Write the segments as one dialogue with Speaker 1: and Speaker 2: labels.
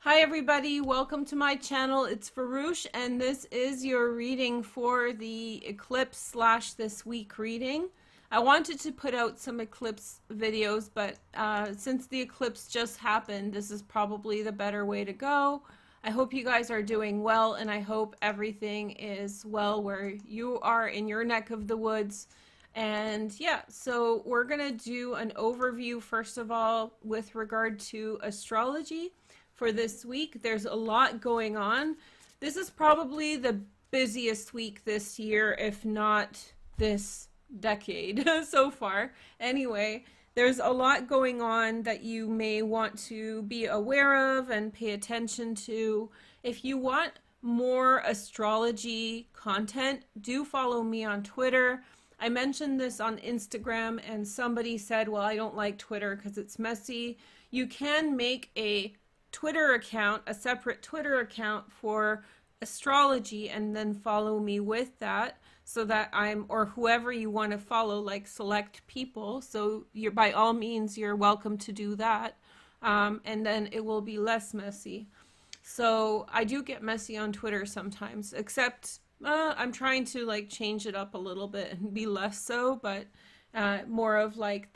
Speaker 1: Hi everybody, welcome to my channel. It's Veroosh and this is your reading for the eclipse slash this week reading. I wanted to put out some eclipse videos, but since the eclipse just happened, this is probably the better way to go. I hope you guys are doing well and I hope everything is well where you are in your neck of the woods. And yeah, so we're gonna do an overview first of all with regard to astrology. For this week, there's a lot going on. This is probably the busiest week this year, if not this decade so far. Anyway, there's a lot going on that you may want to be aware of and pay attention to. If you want more astrology content, do follow me on Twitter. I mentioned this on Instagram and somebody said, well, I don't like Twitter because it's messy. You can make a Twitter account, a separate Twitter account for astrology, and then follow me with that so that or whoever you want to follow, like select people. So you're, by all means, you're welcome to do that. And then it will be less messy. So I do get messy on Twitter sometimes, except I'm trying to like change it up a little bit and be less so, but more of like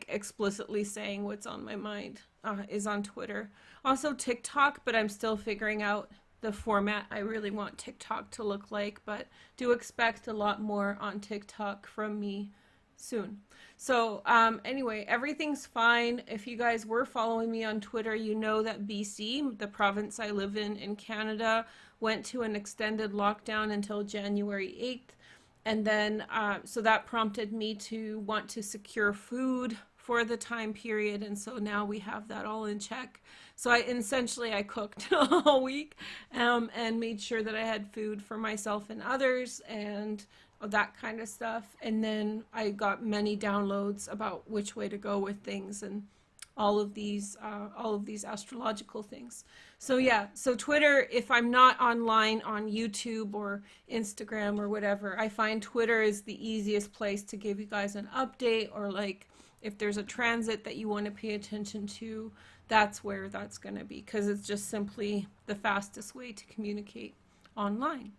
Speaker 1: explicitly saying what's on my mind is on Twitter. Also TikTok, but I'm still figuring out the format I really want TikTok to look like, but do expect a lot more on TikTok from me soon. So anyway, everything's fine. If you guys were following me on Twitter, you know that BC, the province I live in Canada, went to an extended lockdown until January 8th. And then, so that prompted me to want to secure food for the time period. And so now we have that all in check. So I cooked all week and made sure that I had food for myself and others and that kind of stuff. And then I got many downloads about which way to go with things and all of these astrological things. So yeah, so Twitter, if I'm not online on YouTube or Instagram or whatever, I find Twitter is the easiest place to give you guys an update, or like if there's a transit that you want to pay attention to, that's where that's going to be, because it's just simply the fastest way to communicate online.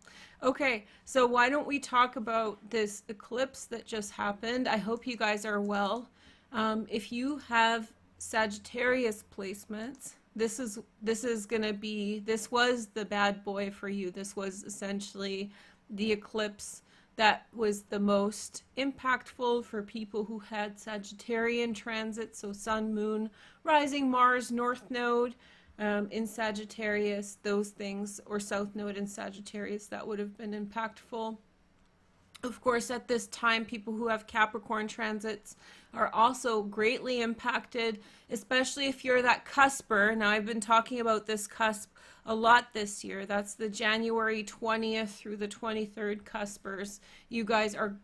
Speaker 1: Okay, so why don't we talk about this eclipse that just happened? I hope you guys are well. If you have Sagittarius placements, this was the bad boy for you. This was essentially the eclipse that was the most impactful for people who had Sagittarian transit, so Sun, Moon, Rising, Mars, North Node in Sagittarius, those things, or South Node in Sagittarius, that would have been impactful. Of course, at this time, people who have Capricorn transits are also greatly impacted, especially if you're that cusper. Now, I've been talking about this cusp a lot this year. That's the January 20th through the 23rd cuspers. You guys are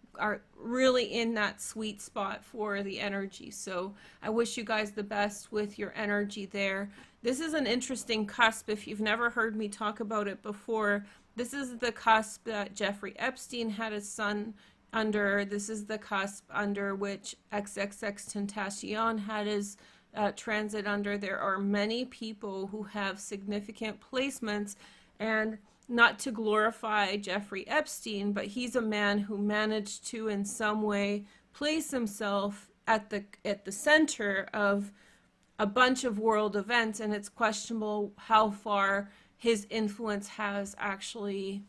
Speaker 1: really in that sweet spot for the energy. So I wish you guys the best with your energy there. This is an interesting cusp. If you've never heard me talk about it before, this is the cusp that Jeffrey Epstein had his son under. This is the cusp under which XXXTentacion had his transit under. There are many people who have significant placements, and not to glorify Jeffrey Epstein, but he's a man who managed to in some way place himself at the center of a bunch of world events, and it's questionable how far his influence has actually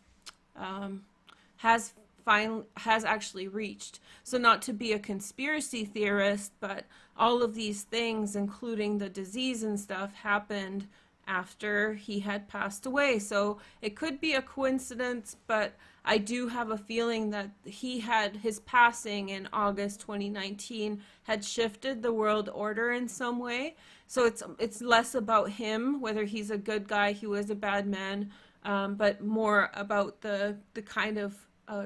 Speaker 1: reached. So not to be a conspiracy theorist, but all of these things, including the disease and stuff, happened after he had passed away. So it could be a coincidence, but I do have a feeling that his passing in August 2019 had shifted the world order in some way. So it's less about him, whether he's a good guy, he was a bad man, but more about the kind of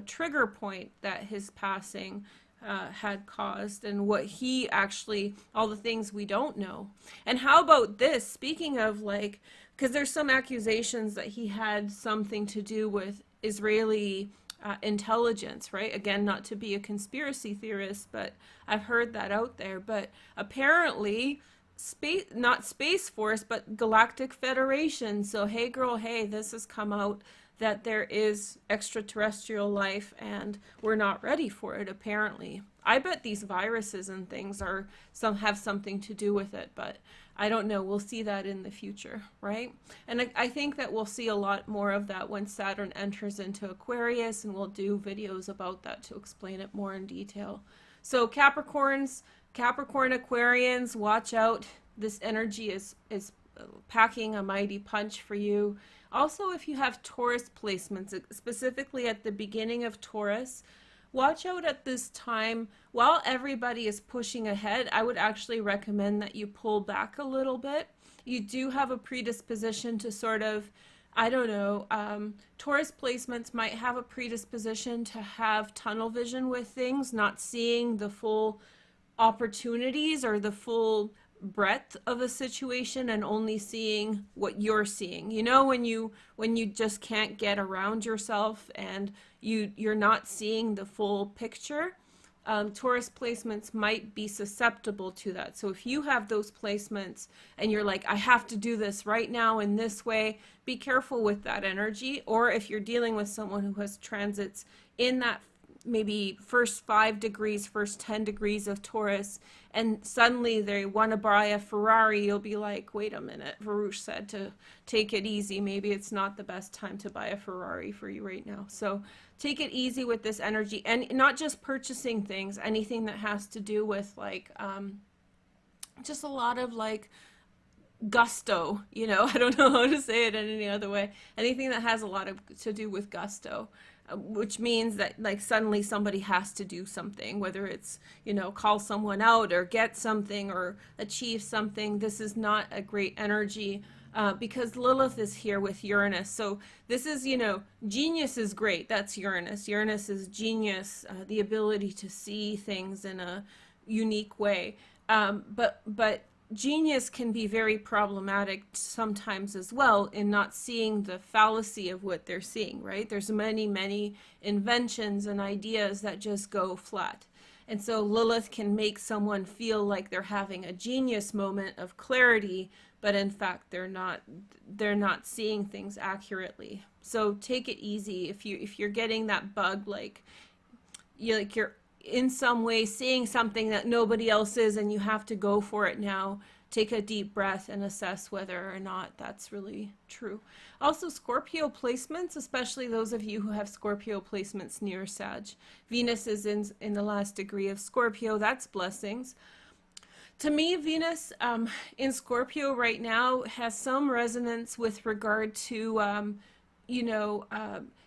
Speaker 1: trigger point that his passing had caused, and what he actually, all the things we don't know. And how about this, speaking of like, because there's some accusations that he had something to do with Israeli intelligence, right? Again, not to be a conspiracy theorist, but I've heard that out there. But apparently space, not Space Force, but Galactic Federation. So hey girl, hey, this has come out that there is extraterrestrial life and we're not ready for it apparently. I bet these viruses and things have something to do with it, but I don't know. We'll see that in the future, right? And I think that we'll see a lot more of that when Saturn enters into Aquarius, and we'll do videos about that to explain it more in detail. So Capricorn Aquarians, watch out. This energy is packing a mighty punch for you. Also, if you have Taurus placements, specifically at the beginning of Taurus, watch out at this time. While everybody is pushing ahead, I would actually recommend that you pull back a little bit. You do have a predisposition to sort of, I don't know, Taurus placements might have a predisposition to have tunnel vision with things, not seeing the full opportunities or the full breadth of a situation and only seeing what you're seeing. You know, when you just can't get around yourself and you're not seeing the full picture. Taurus placements might be susceptible to that. So if you have those placements and you're like, I have to do this right now in this way, be careful with that energy. Or if you're dealing with someone who has transits in that maybe first 5 degrees, first 10 degrees of Taurus, and suddenly they want to buy a Ferrari, you'll be like, wait a minute, Veroosh said to take it easy. Maybe it's not the best time to buy a Ferrari for you right now. So take it easy with this energy, and not just purchasing things, anything that has to do with like, just a lot of like gusto, you know, I don't know how to say it in any other way. Anything that has a lot to do with gusto. Which means that like suddenly somebody has to do something, whether it's, you know, call someone out or get something or achieve something. This is not a great energy because Lilith is here with Uranus. So this is, you know, genius is great. That's Uranus. Uranus is genius, the ability to see things in a unique way. But genius can be very problematic sometimes as well in not seeing the fallacy of what they're seeing, right? There's many inventions and ideas that just go flat. And so Lilith can make someone feel like they're having a genius moment of clarity, but in fact they're not seeing things accurately. So take it easy if you're getting that bug, like you're in some way seeing something that nobody else is and you have to go for it now. Take a deep breath and assess whether or not that's really true. Also, Scorpio placements, especially those of you who have Scorpio placements near Sag. Venus is in the last degree of Scorpio. That's blessings. To me, Venus in Scorpio right now has some resonance with regard to,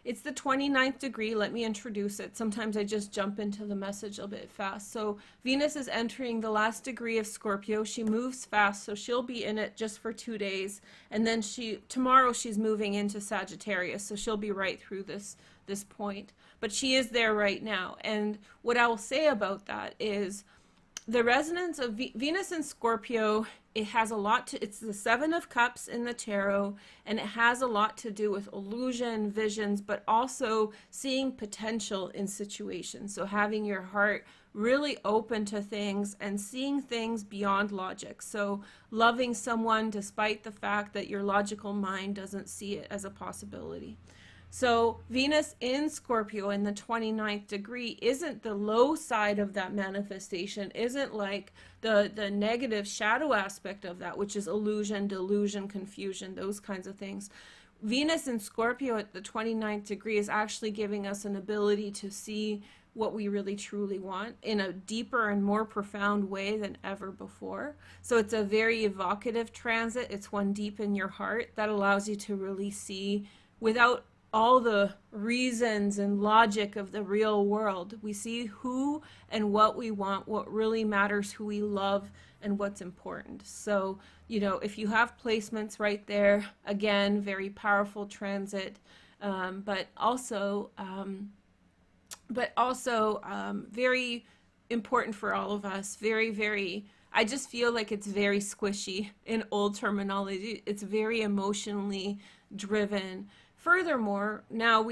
Speaker 1: it's the 29th degree. Let me introduce it. Sometimes I just jump into the message a bit fast. So Venus is entering the last degree of Scorpio. She moves fast, so she'll be in it just for 2 days. And then tomorrow she's moving into Sagittarius, so she'll be right through this point. But she is there right now. And what I will say about that is the resonance of Venus in Scorpio, it has a lot to, it's the 7 of Cups in the tarot, and it has a lot to do with illusion, visions, but also seeing potential in situations. So having your heart really open to things and seeing things beyond logic. So loving someone despite the fact that your logical mind doesn't see it as a possibility. So Venus in Scorpio in the 29th degree isn't the low side of that manifestation, isn't like the negative shadow aspect of that, which is illusion, delusion, confusion, those kinds of things. Venus in Scorpio at the 29th degree is actually giving us an ability to see what we really truly want in a deeper and more profound way than ever before. So it's a very evocative transit. It's one deep in your heart that allows you to really see without all the reasons and logic of the real world. We see who and what we want, what really matters, who we love, and what's important. So, you know, if you have placements right there, again, very powerful transit, but also very important for all of us. Very, I just feel like it's very squishy in old terminology. It's very emotionally driven. Furthermore, now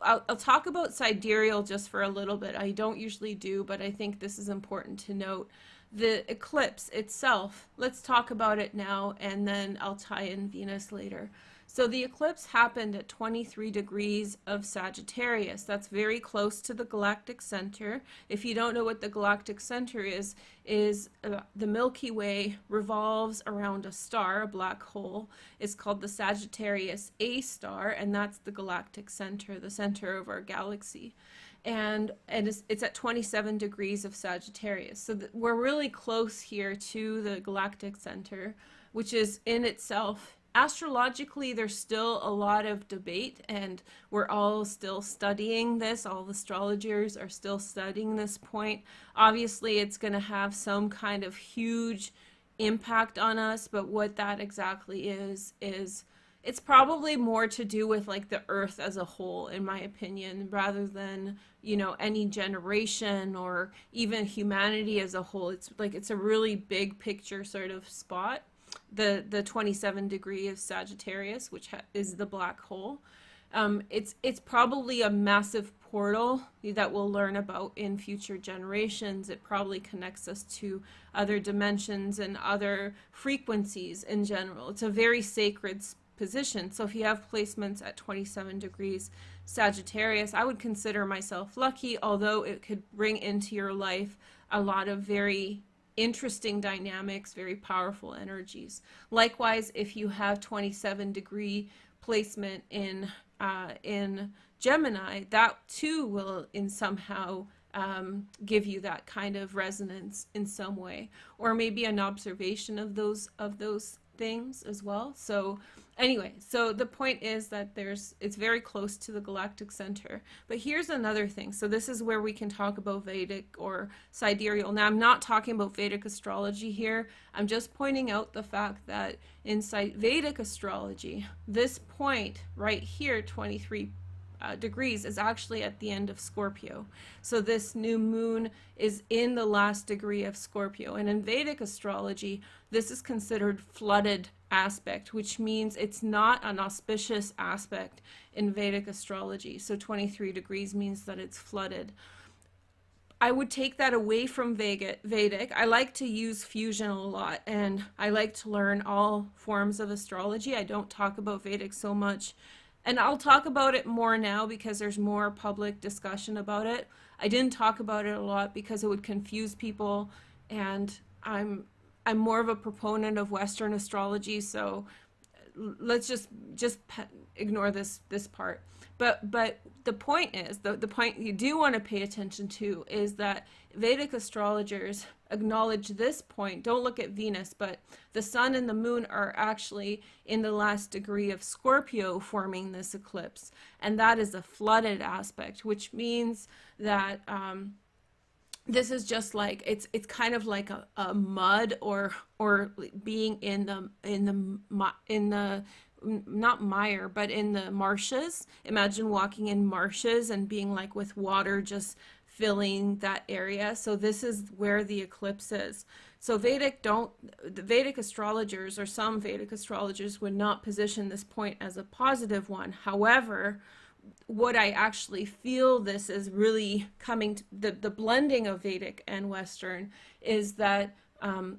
Speaker 1: I'll talk about sidereal just for a little bit. I don't usually do, but I think this is important to note the eclipse itself, let's talk about it now, and then I'll tie in Venus later. So the eclipse happened at 23 degrees of Sagittarius. That's very close to the galactic center. If you don't know what the galactic center is the Milky Way revolves around a star, a black hole. It's called the Sagittarius A star, and that's the galactic center, the center of our galaxy. And it's at 27 degrees of Sagittarius. So we're really close here to the galactic center, which is in itself, astrologically, there's still a lot of debate, and we're all still studying this. All the astrologers are still studying this point. Obviously, it's going to have some kind of huge impact on us, but what that exactly is it's probably more to do with like the earth as a whole, in my opinion, rather than, you know, any generation or even humanity as a whole. It's like it's a really big picture sort of spot. The 27 degree of Sagittarius, which is the black hole. It's probably a massive portal that we'll learn about in future generations. It probably connects us to other dimensions and other frequencies in general. It's a very sacred position. So if you have placements at 27 degrees Sagittarius, I would consider myself lucky, although it could bring into your life a lot of very interesting dynamics, very powerful energies. Likewise, if you have 27 degree placement in Gemini, that too will in somehow give you that kind of resonance in some way, or maybe an observation of those things as well. So anyway, so the point is that it's very close to the galactic center. But here's another thing. So this is where we can talk about Vedic or sidereal. Now, I'm not talking about Vedic astrology here. I'm just pointing out the fact that in Vedic astrology, this point right here, 23 degrees, is actually at the end of Scorpio. So this new moon is in the last degree of Scorpio. And in Vedic astrology, this is considered flooded aspect, which means it's not an auspicious aspect in Vedic astrology. So 23 degrees means that it's flooded. I would take that away from Vedic. I like to use fusion a lot, and I like to learn all forms of astrology. I don't talk about Vedic so much, and I'll talk about it more now because there's more public discussion about it. I didn't talk about it a lot because it would confuse people, and I'm more of a proponent of Western astrology, so let's just ignore this part. But the point is, the point you do want to pay attention to is that Vedic astrologers acknowledge this point. Don't look at Venus, but the sun and the moon are actually in the last degree of Scorpio forming this eclipse. And that is a flooded aspect, which means that this is just like, it's kind of like a mud or being in the not mire, but in the marshes. Imagine walking in marshes and being like with water just filling that area. So this is where the eclipse is. So the Vedic astrologers, or some Vedic astrologers, would not position this point as a positive one. However, what I actually feel this is really coming to the blending of Vedic and Western is that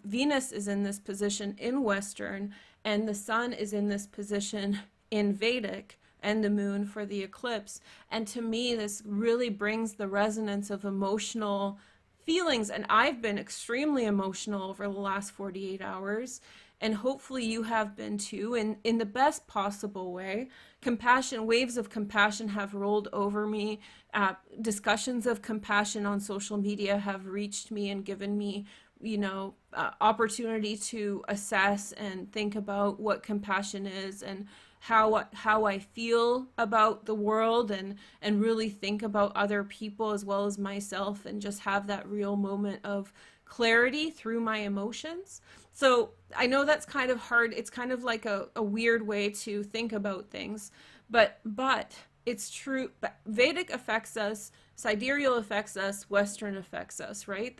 Speaker 1: Venus is in this position in Western, and the sun is in this position in Vedic, and the moon for the eclipse. And to me, this really brings the resonance of emotional feelings. And I've been extremely emotional over the last 48 hours. And hopefully you have been too, in the best possible way. Compassion, waves of compassion have rolled over me. Discussions of compassion on social media have reached me and given me, opportunity to assess and think about what compassion is and how I feel about the world, and really think about other people as well as myself, and just have that real moment of clarity through my emotions. So I know that's kind of hard. It's kind of like a weird way to think about things, but it's true. Vedic affects us, sidereal affects us, Western affects us, right?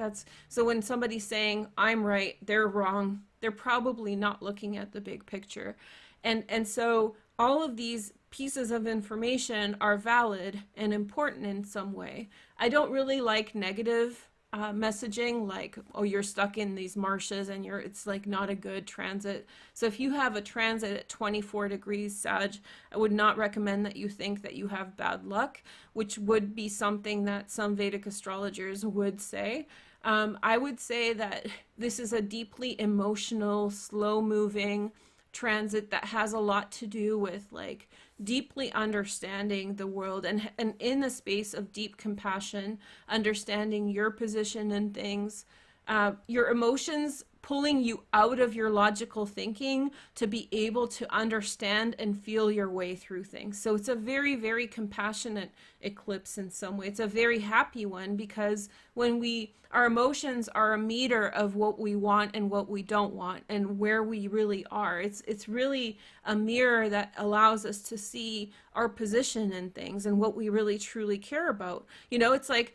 Speaker 1: So when somebody's saying I'm right, they're wrong, they're probably not looking at the big picture. And so all of these pieces of information are valid and important in some way. I don't really like negative messaging, like, oh, you're stuck in these marshes and it's like not a good transit. So if you have a transit at 24 degrees Sag, I would not recommend that you think that you have bad luck, which would be something that some Vedic astrologers would say. I would say that this is a deeply emotional, slow moving transit that has a lot to do with like deeply understanding the world, and in a space of deep compassion, understanding your position in things, your emotions pulling you out of your logical thinking to be able to understand and feel your way through things. So it's a very, very compassionate eclipse in some way. It's a very happy one, because when our emotions are a meter of what we want and what we don't want and where we really are. It's really a mirror that allows us to see our position in things and what we really truly care about. You know, it's like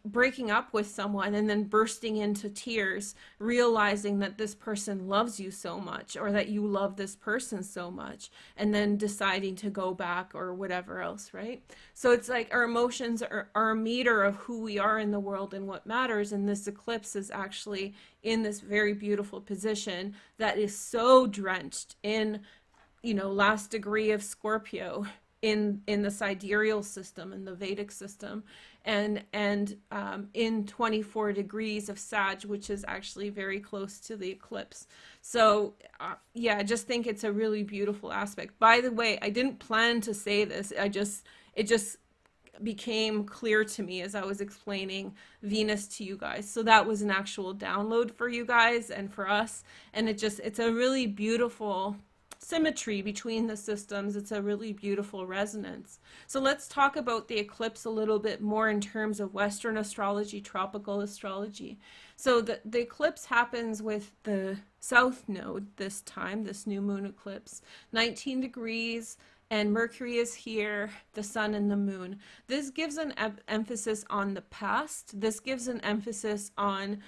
Speaker 1: breaking up with someone and then bursting into tears, realizing that this person loves you so much, or that you love this person so much, and then deciding to go back or whatever else, right? So it's like our emotions are a meter of who we are in the world and what matters, and this eclipse is actually in this very beautiful position that is so drenched in, you know, last degree of Scorpio in the sidereal system, in the Vedic system, and in 24 degrees of Sag, which is actually very close to the eclipse. So yeah, I just think it's a really beautiful aspect. By the way, I didn't plan to say this. It just became clear to me as I was explaining Venus to you guys. So that was an actual download for you guys and for us. And it's a really beautiful symmetry between the systems. It's a really beautiful resonance. So let's talk about the eclipse a little bit more in terms of Western astrology, tropical astrology. So the eclipse happens with the South Node this time, this new moon eclipse, 19 degrees, and Mercury is here, the sun and the moon. This gives an emphasis on the past. This gives an emphasis on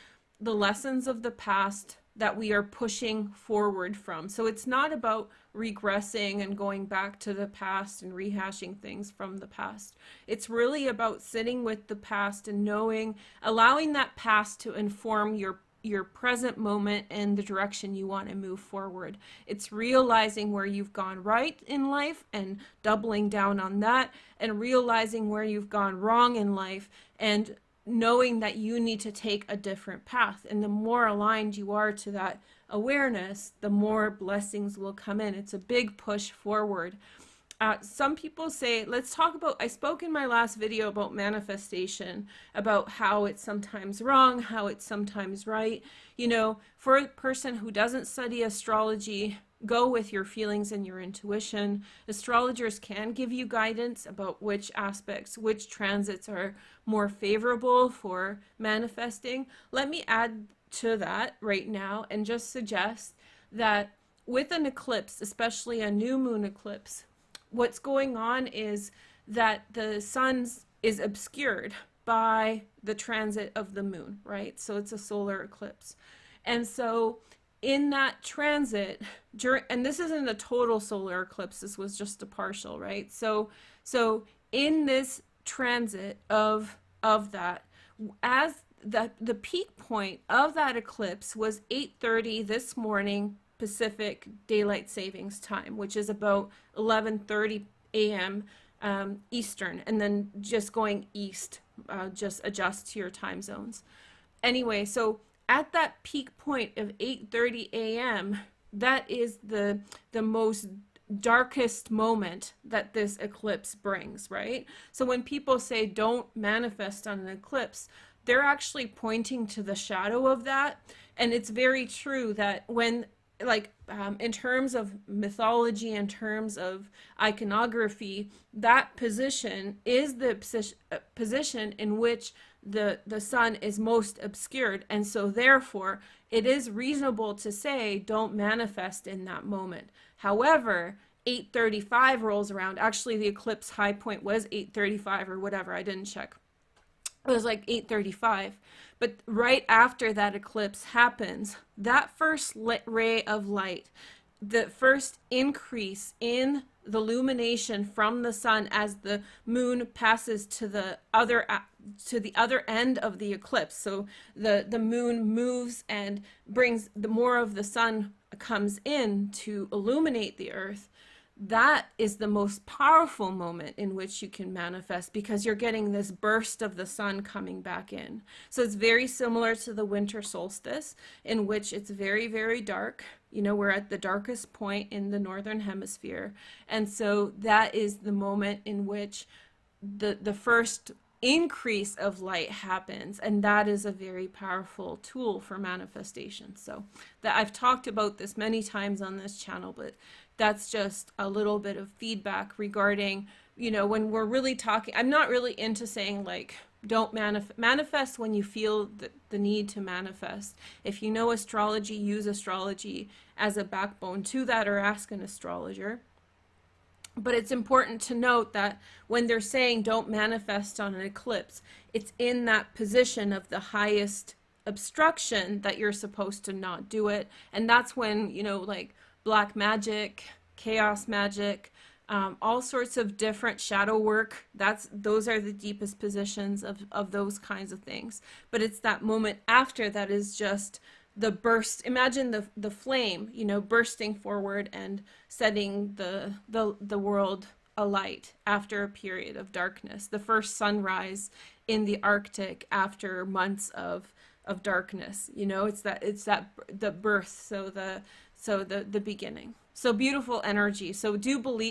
Speaker 1: the lessons of the past that we are pushing forward from. So it's not about regressing and going back to the past and rehashing things from the past. It's really about sitting with the past and allowing that past to inform your present moment and the direction you want to move forward. It's realizing where you've gone right in life and doubling down on that, and realizing where you've gone wrong in life and knowing that you need to take a different path. And the more aligned you are to that awareness, the more blessings will come in. It's a big push forward. Some people say, let's talk about, I spoke in my last video about manifestation, about how it's sometimes wrong, how it's sometimes right. You know, for a person who doesn't study astrology, go with your feelings and your intuition. Astrologers can give you guidance about which aspects, which transits are more favorable for manifesting. Let me add to that right now and just suggest that with an eclipse, especially a new moon eclipse, what's going on is that the sun is obscured by the transit of the moon, right? So it's a solar eclipse. And so in that transit, and this isn't a total solar eclipse, this was just a partial, right? So in this transit of that, as the peak point of that eclipse was 8:30 this morning Pacific Daylight Savings Time, which is about 11:30 a.m. Eastern, and then just going east, just adjust to your time zones. Anyway, so at that peak point of 8:30 a.m., that is the most darkest moment that this eclipse brings, right? So when people say don't manifest on an eclipse, they're actually pointing to the shadow of that. And it's very true that when, like, in terms of mythology, in terms of iconography, that position is the position in which the sun is most obscured. And so therefore, it is reasonable to say don't manifest in that moment. However, 8:35 rolls around. Actually, the eclipse high point was 8:35 or whatever. I didn't check. It was like 8:35. But right after that eclipse happens, that first ray of light the first increase in the illumination from the sun as the moon passes to the other end of the eclipse. So the moon moves and brings the more of the sun comes in to illuminate the earth. That is the most powerful moment in which you can manifest, because you're getting this burst of the sun coming back in. So it's very similar to the winter solstice, in which it's very, very dark. You know, we're at the darkest point in the northern hemisphere. And so that is the moment in which the first increase of light happens, and that is a very powerful tool for manifestation. So that I've talked about this many times on this channel, but that's just a little bit of feedback regarding, you know, when we're really talking, I'm not really into saying like, don't manifest when you feel the need to manifest. If you know astrology, use astrology as a backbone to that, or ask an astrologer. But it's important to note that when they're saying don't manifest on an eclipse, it's in that position of the highest obstruction that you're supposed to not do it. And that's when, you know, like black magic, chaos magic, all sorts of different shadow work, those are the deepest positions of those kinds of things. But it's that moment after that is just the burst. Imagine the flame, you know, bursting forward and setting the world alight after a period of darkness. The first sunrise in the Arctic after months of darkness. You know, it's that the birth, so the beginning. So beautiful energy. So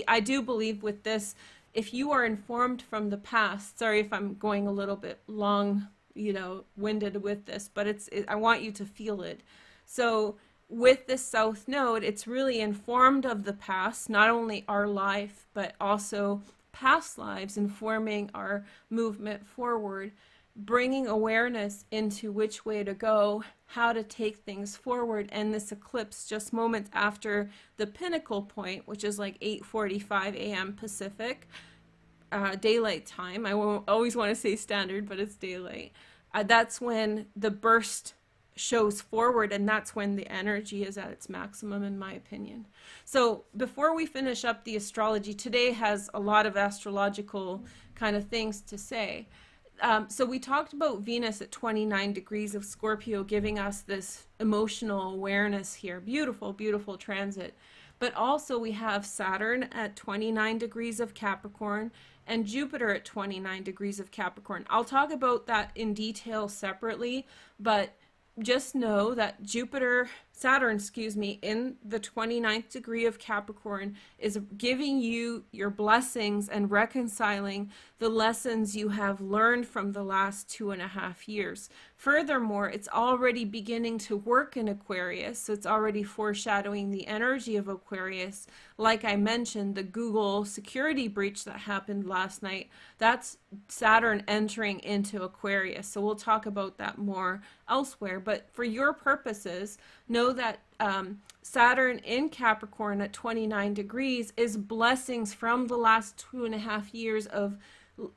Speaker 1: I do believe with this, if you are informed from the past, sorry if I'm going a little bit long, you know, winded with this, but I want you to feel it. So with this South Node, it's really informed of the past, not only our life, but also past lives, informing our movement forward, bringing awareness into which way to go, how to take things forward. And this eclipse, just moments after the pinnacle point, which is like 8:45 a.m. Pacific, daylight time. I won't always want to say standard, but it's daylight. That's when the burst shows forward, and that's when the energy is at its maximum, in my opinion. So before we finish up the astrology, today has a lot of astrological kind of things to say. So we talked about Venus at 29 degrees of Scorpio, giving us this emotional awareness here. Beautiful, beautiful transit. But also we have Saturn at 29 degrees of Capricorn and Jupiter at 29 degrees of Capricorn. I'll talk about that in detail separately, but just know that Saturn, in the 29th degree of Capricorn is giving you your blessings and reconciling the lessons you have learned from the last 2.5 years. Furthermore, it's already beginning to work in Aquarius, so it's already foreshadowing the energy of Aquarius. Like I mentioned, the Google security breach that happened last night, that's Saturn entering into Aquarius. So we'll talk about that more elsewhere. But for your purposes, know that Saturn in Capricorn at 29 degrees is blessings from the last 2.5 years of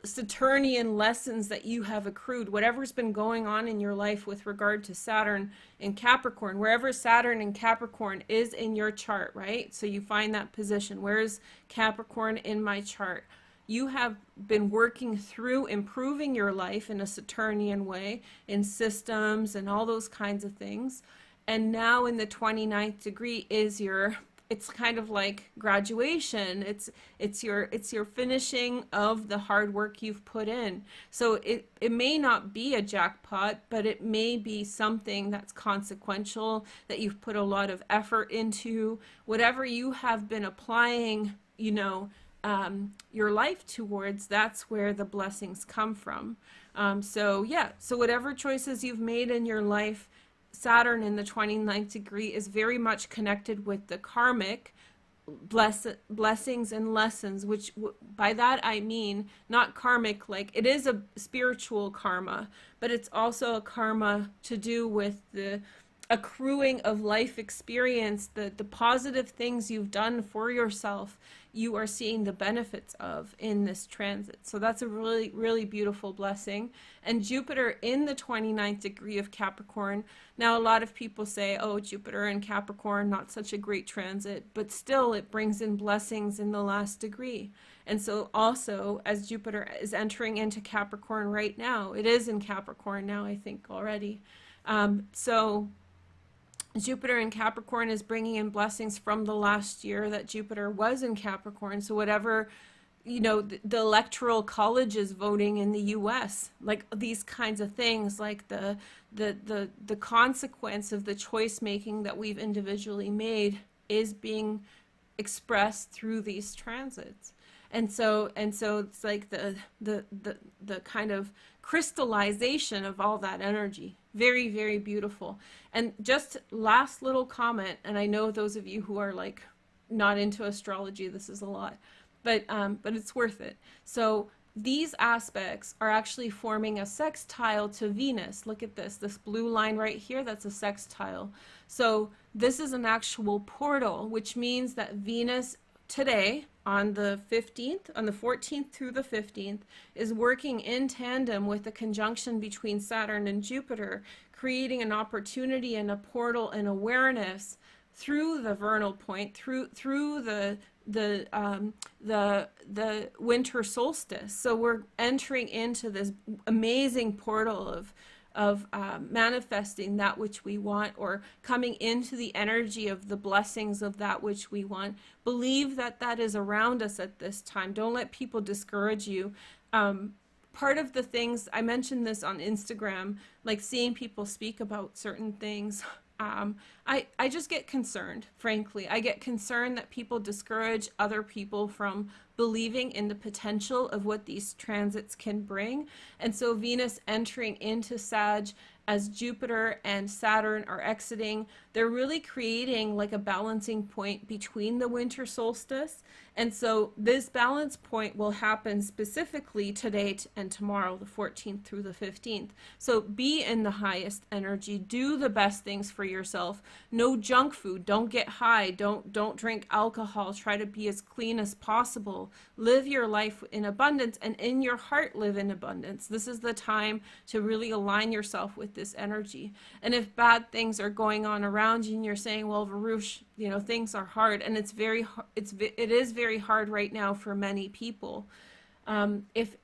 Speaker 1: Saturnian lessons that you have accrued. Whatever's been going on in your life with regard to Saturn in Capricorn, wherever Saturn in Capricorn is in your chart, right? So you find that position. Where's Capricorn in my chart? You have been working through improving your life in a Saturnian way, in systems and all those kinds of things. And now in the 29th degree is it's kind of like graduation. It's your finishing of the hard work you've put in. So it may not be a jackpot, but it may be something that's consequential, that you've put a lot of effort into. Whatever you have been applying, you know, your life towards, that's where the blessings come from. So whatever choices you've made in your life, Saturn in the 29th degree is very much connected with the karmic blessings and lessons, which by that I mean not karmic, like it is a spiritual karma, but it's also a karma to do with the accruing of life experience, the positive things you've done for yourself. you are seeing the benefits of in this transit. So that's a really, really beautiful blessing. And Jupiter in the 29th degree of Capricorn. Now, a lot of people say, oh, Jupiter in Capricorn, not such a great transit, but still it brings in blessings in the last degree. And so also, as Jupiter is entering into Capricorn right now, it is in Capricorn now, I think, already. So Jupiter in Capricorn is bringing in blessings from the last year that Jupiter was in Capricorn. So whatever, you know, the electoral colleges voting in the US, like these kinds of things, like the consequence of the choice making that we've individually made is being expressed through these transits. And so it's like the kind of crystallization of all that energy. Very, very beautiful. And just last little comment, and I know those of you who are like not into astrology, this is a lot, but it's worth it. So these aspects are actually forming a sextile to Venus. Look at this blue line right here, that's a sextile. So this is an actual portal, which means that Venus today on the 15th, on the 14th through the 15th, is working in tandem with the conjunction between Saturn and Jupiter, creating an opportunity and a portal and awareness through the vernal point, through the winter solstice. So we're entering into this amazing portal of manifesting that which we want, or coming into the energy of the blessings of that which we want. Believe that that is around us at this time. Don't let people discourage you. Part of the things, I mentioned this on Instagram, like seeing people speak about certain things, I just get concerned, frankly. I get concerned that people discourage other people from believing in the potential of what these transits can bring. And so Venus entering into Sag as Jupiter and Saturn are exiting, they're really creating like a balancing point between the winter solstice. And so this balance point will happen specifically today and tomorrow, the 14th through the 15th. So be in the highest energy, do the best things for yourself. No junk food, don't get high, don't drink alcohol, try to be as clean as possible. Live your life in abundance, and in your heart live in abundance. This is the time to really align yourself with this energy. And if bad things are going on around you and you're saying, well, Veroosh, you know, things are hard, and it is very hard right now for many people. If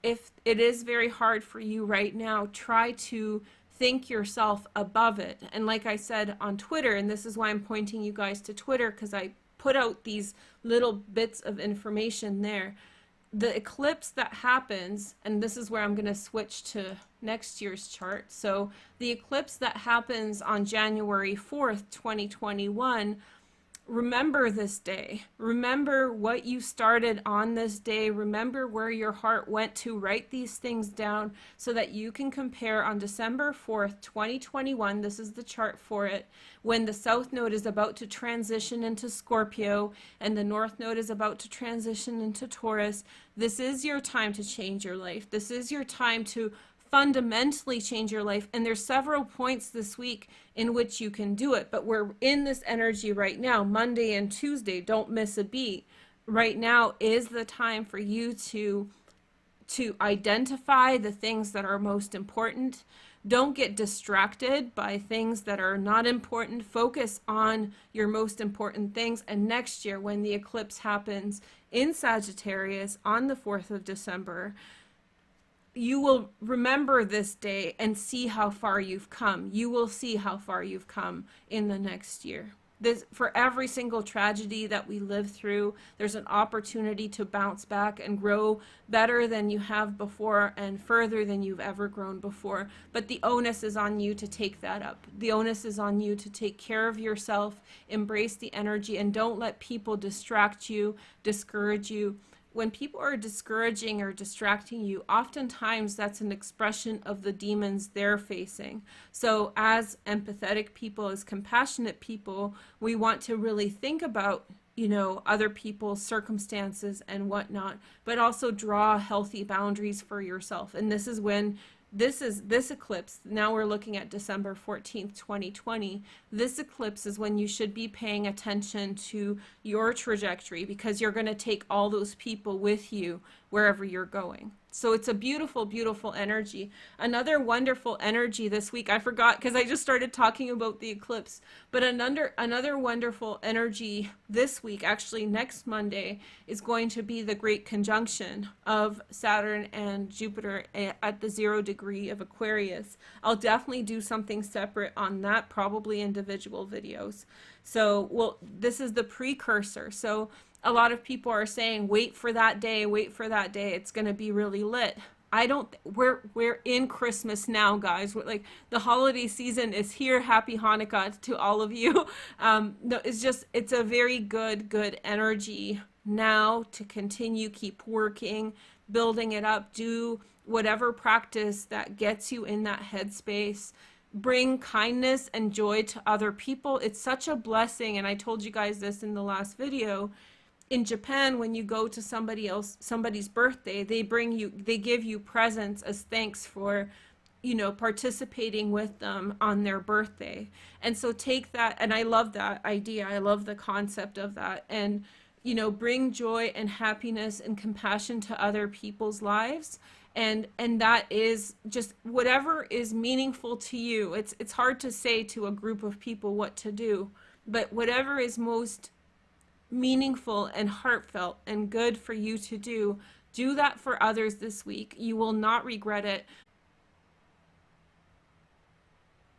Speaker 1: it is very hard for you right now, try to think yourself above it. And like I said on Twitter, and this is why I'm pointing you guys to Twitter, because I put out these little bits of information there. The eclipse that happens, and this is where I'm going to switch to next year's chart. So the eclipse that happens on January 4th, 2021, remember this day. Remember what you started on this day. Remember where your heart went to. Write these things down so that you can compare on December 4th, 2021. This is the chart for it. When the South Node is about to transition into Scorpio and the North Node is about to transition into Taurus, this is your time to change your life. This is your time to fundamentally change your life. And there's several points this week in which you can do it, but we're in this energy right now. Monday and Tuesday, don't miss a beat. Right now is the time for you to identify the things that are most important. Don't get distracted by things that are not important. Focus on your most important things. And next year, when the eclipse happens in Sagittarius on the 4th of December, you will remember this day and see how far you've come. You will see how far you've come in the next year. For every single tragedy that we live through, there's an opportunity to bounce back and grow better than you have before and further than you've ever grown before. But the onus is on you to take that up. The onus is on you to take care of yourself, embrace the energy, and don't let people distract you, discourage you. When people are discouraging or distracting you, oftentimes that's an expression of the demons they're facing. So as empathetic people, as compassionate people, we want to really think about, you know, other people's circumstances and whatnot, but also draw healthy boundaries for yourself. And this is when this eclipse, now we're looking at December 14th, 2020. This eclipse is when you should be paying attention to your trajectory, because you're going to take all those people with you wherever you're going. So it's a beautiful, beautiful energy. Another wonderful energy this week, I forgot because I just started talking about the eclipse, but another wonderful energy this week, actually next Monday, is going to be the great conjunction of Saturn and Jupiter at the 0 degree of Aquarius. I'll definitely do something separate on that, probably individual videos. So, well, this is the precursor. So a lot of people are saying, wait for that day, wait for that day. It's going to be really lit. I don't, we're in Christmas now, guys. We're, like, the holiday season is here. Happy Hanukkah to all of you. No, it's a very good energy now to continue, keep working, building it up, do whatever practice that gets you in that headspace. Bring kindness and joy to other people. It's such a blessing. And I told you guys this in the last video. In Japan, when you go to somebody's birthday, they give you presents as thanks for, participating with them on their birthday. And so take that, and I love that idea. I love the concept of that. And, bring joy and happiness and compassion to other people's lives. And that is just whatever is meaningful to you. It's hard to say to a group of people what to do, but whatever is most meaningful and heartfelt and good for you to do that for others this week. You will not regret it.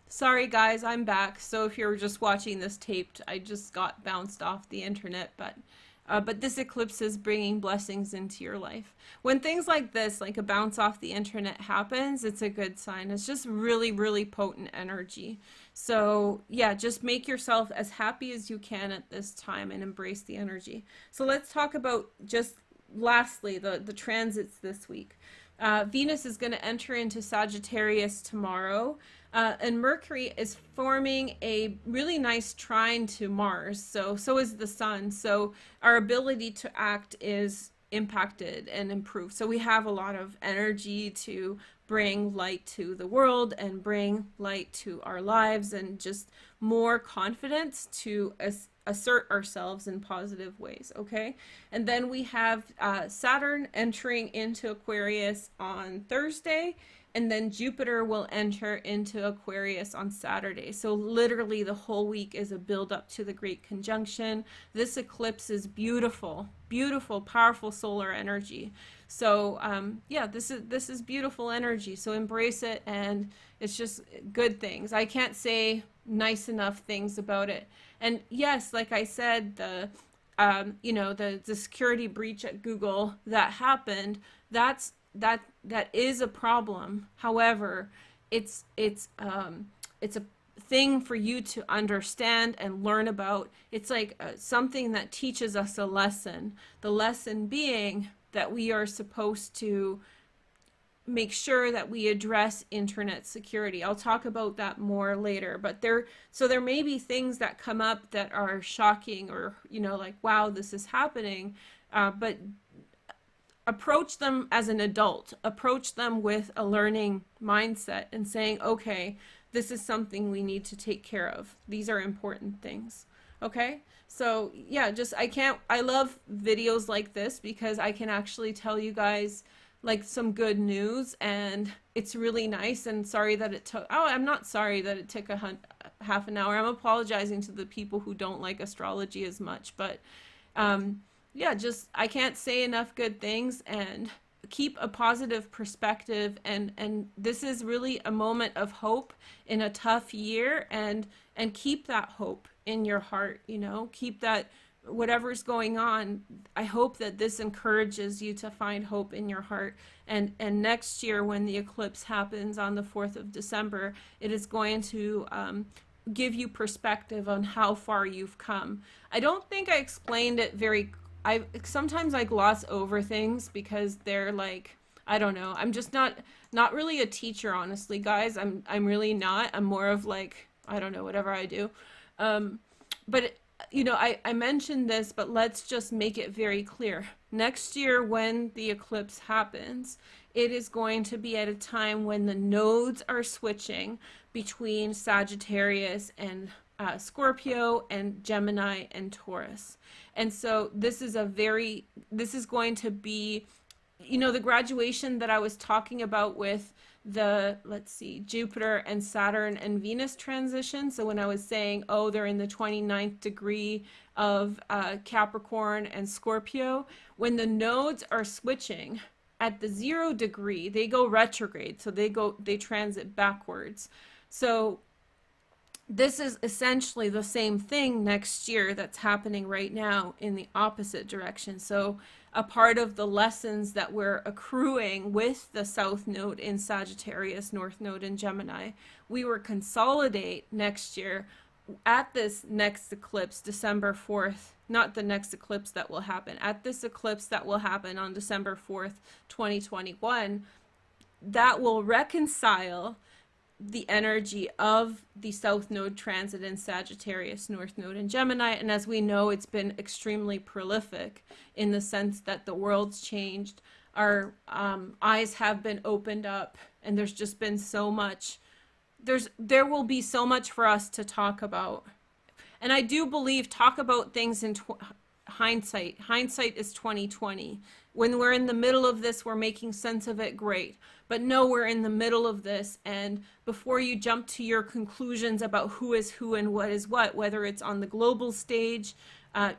Speaker 1: Sorry guys, I'm back. So if you're just watching this taped, I just got bounced off the internet, but this eclipse is bringing blessings into your life. When things like this, like a bounce off the internet, happens, it's a good sign. It's just really, really potent energy. So yeah, just make yourself as happy as you can at this time and embrace the energy. So let's talk about, just lastly, the transits this week. Venus is going to enter into Sagittarius tomorrow. And Mercury is forming a really nice trine to Mars. So is the sun. So our ability to act is impacted and improved. So we have a lot of energy to bring light to the world and bring light to our lives, and just more confidence to assert ourselves in positive ways. Okay. And then we have Saturn entering into Aquarius on Thursday. And then Jupiter will enter into Aquarius on Saturday. So literally the whole week is a build up to the Great Conjunction. This eclipse is beautiful, beautiful, powerful solar energy. So yeah, this is beautiful energy. So embrace it, and it's just good things. I can't say nice enough things about it. And yes, like I said, the security breach at Google that happened, that is a problem. However, it's a thing for you to understand and learn about. It's like something that teaches us a lesson. The lesson being that we are supposed to make sure that we address internet security. I'll talk about that more later, but there may be things that come up that are shocking, or like, wow, this is happening, but approach them as an adult. Approach them with a learning mindset and saying, okay, this is something we need to take care of. These are important things. Okay? So yeah, I love videos like this because I can actually tell you guys like some good news, and it's really nice. And sorry that it took, I'm not sorry that it took half an hour. I'm apologizing to the people who don't like astrology as much, but yeah, I can't say enough good things. And keep a positive perspective, and this is really a moment of hope in a tough year, and keep that hope in your heart. Keep that, whatever's going on, I hope that this encourages you to find hope in your heart. And next year, when the eclipse happens on the 4th of December, it is going to give you perspective on how far you've come. I don't think I explained it sometimes I gloss over things because they're like, I don't know. I'm just not really a teacher, honestly, guys. I'm really not. I'm more of like, I don't know, whatever I do. But I mentioned this, but let's just make it very clear. Next year, when the eclipse happens, it is going to be at a time when the nodes are switching between Sagittarius and Scorpio and Gemini and Taurus. And so this is going to be, you know, the graduation that I was talking about with the, let's see, Jupiter and Saturn and Venus transition. So when I was saying, oh, they're in the 29th degree of Capricorn and Scorpio, when the nodes are switching at the 0 degree, they go retrograde. So they transit backwards. So this is essentially the same thing next year that's happening right now in the opposite direction. So a part of the lessons that we're accruing with the South Node in Sagittarius, North Node in Gemini, we will consolidate next year at this next eclipse, December 4th, not the next eclipse that will happen, at this eclipse that will happen on December 4th, 2021, that will reconcile the energy of the South Node transit in Sagittarius, North Node in Gemini. And as we know, it's been extremely prolific in the sense that the world's changed. Our eyes have been opened up, and there's just been so much. There will be so much for us to talk about. And I do believe talk about things in hindsight. Hindsight is 2020. When we're in the middle of this, we're making sense of it, great. But no, we're in the middle of this, and before you jump to your conclusions about who is who and what is what, whether it's on the global stage,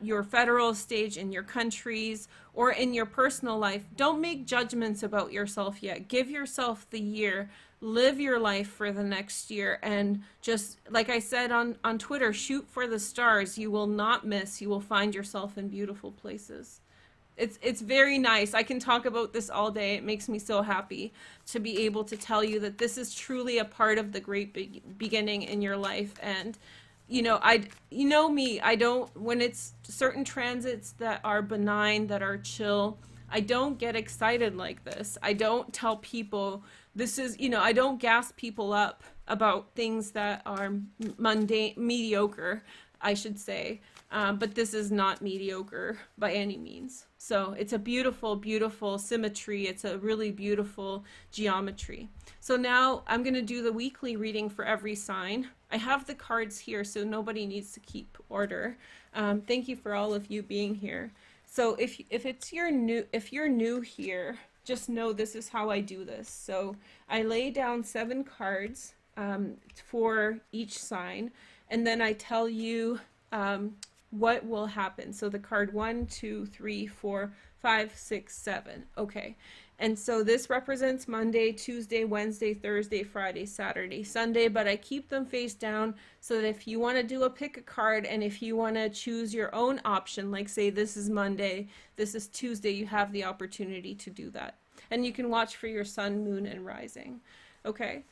Speaker 1: your federal stage in your countries, or in your personal life, don't make judgments about yourself yet. Give yourself the year, live your life for the next year, and just, like I said on Twitter, shoot for the stars. You will not miss. You will find yourself in beautiful places. It's very nice. I can talk about this all day. It makes me so happy to be able to tell you that this is truly a part of the great beginning in your life. And you know me, I don't, when it's certain transits that are benign, that are chill, I don't get excited like this. I don't tell people this is, I don't gas people up about things that are mundane, mediocre, I should say. But this is not mediocre by any means. So it's a beautiful, beautiful symmetry. It's a really beautiful geometry. So now I'm going to do the weekly reading for every sign. I have the cards here, so nobody needs to keep order. Thank you for all of you being here. So if you're new here, just know this is how I do this. So I lay down 7 cards for each sign, and then I tell you what will happen. So the card 1, 2, 3, 4, 5, 6, 7. Okay. And so this represents Monday, Tuesday, Wednesday, Thursday, Friday, Saturday, Sunday, but I keep them face down so that if you want to do pick a card, and if you want to choose your own option, like say this is Monday, this is Tuesday, you have the opportunity to do that. And you can watch for your sun, moon, and rising. Okay.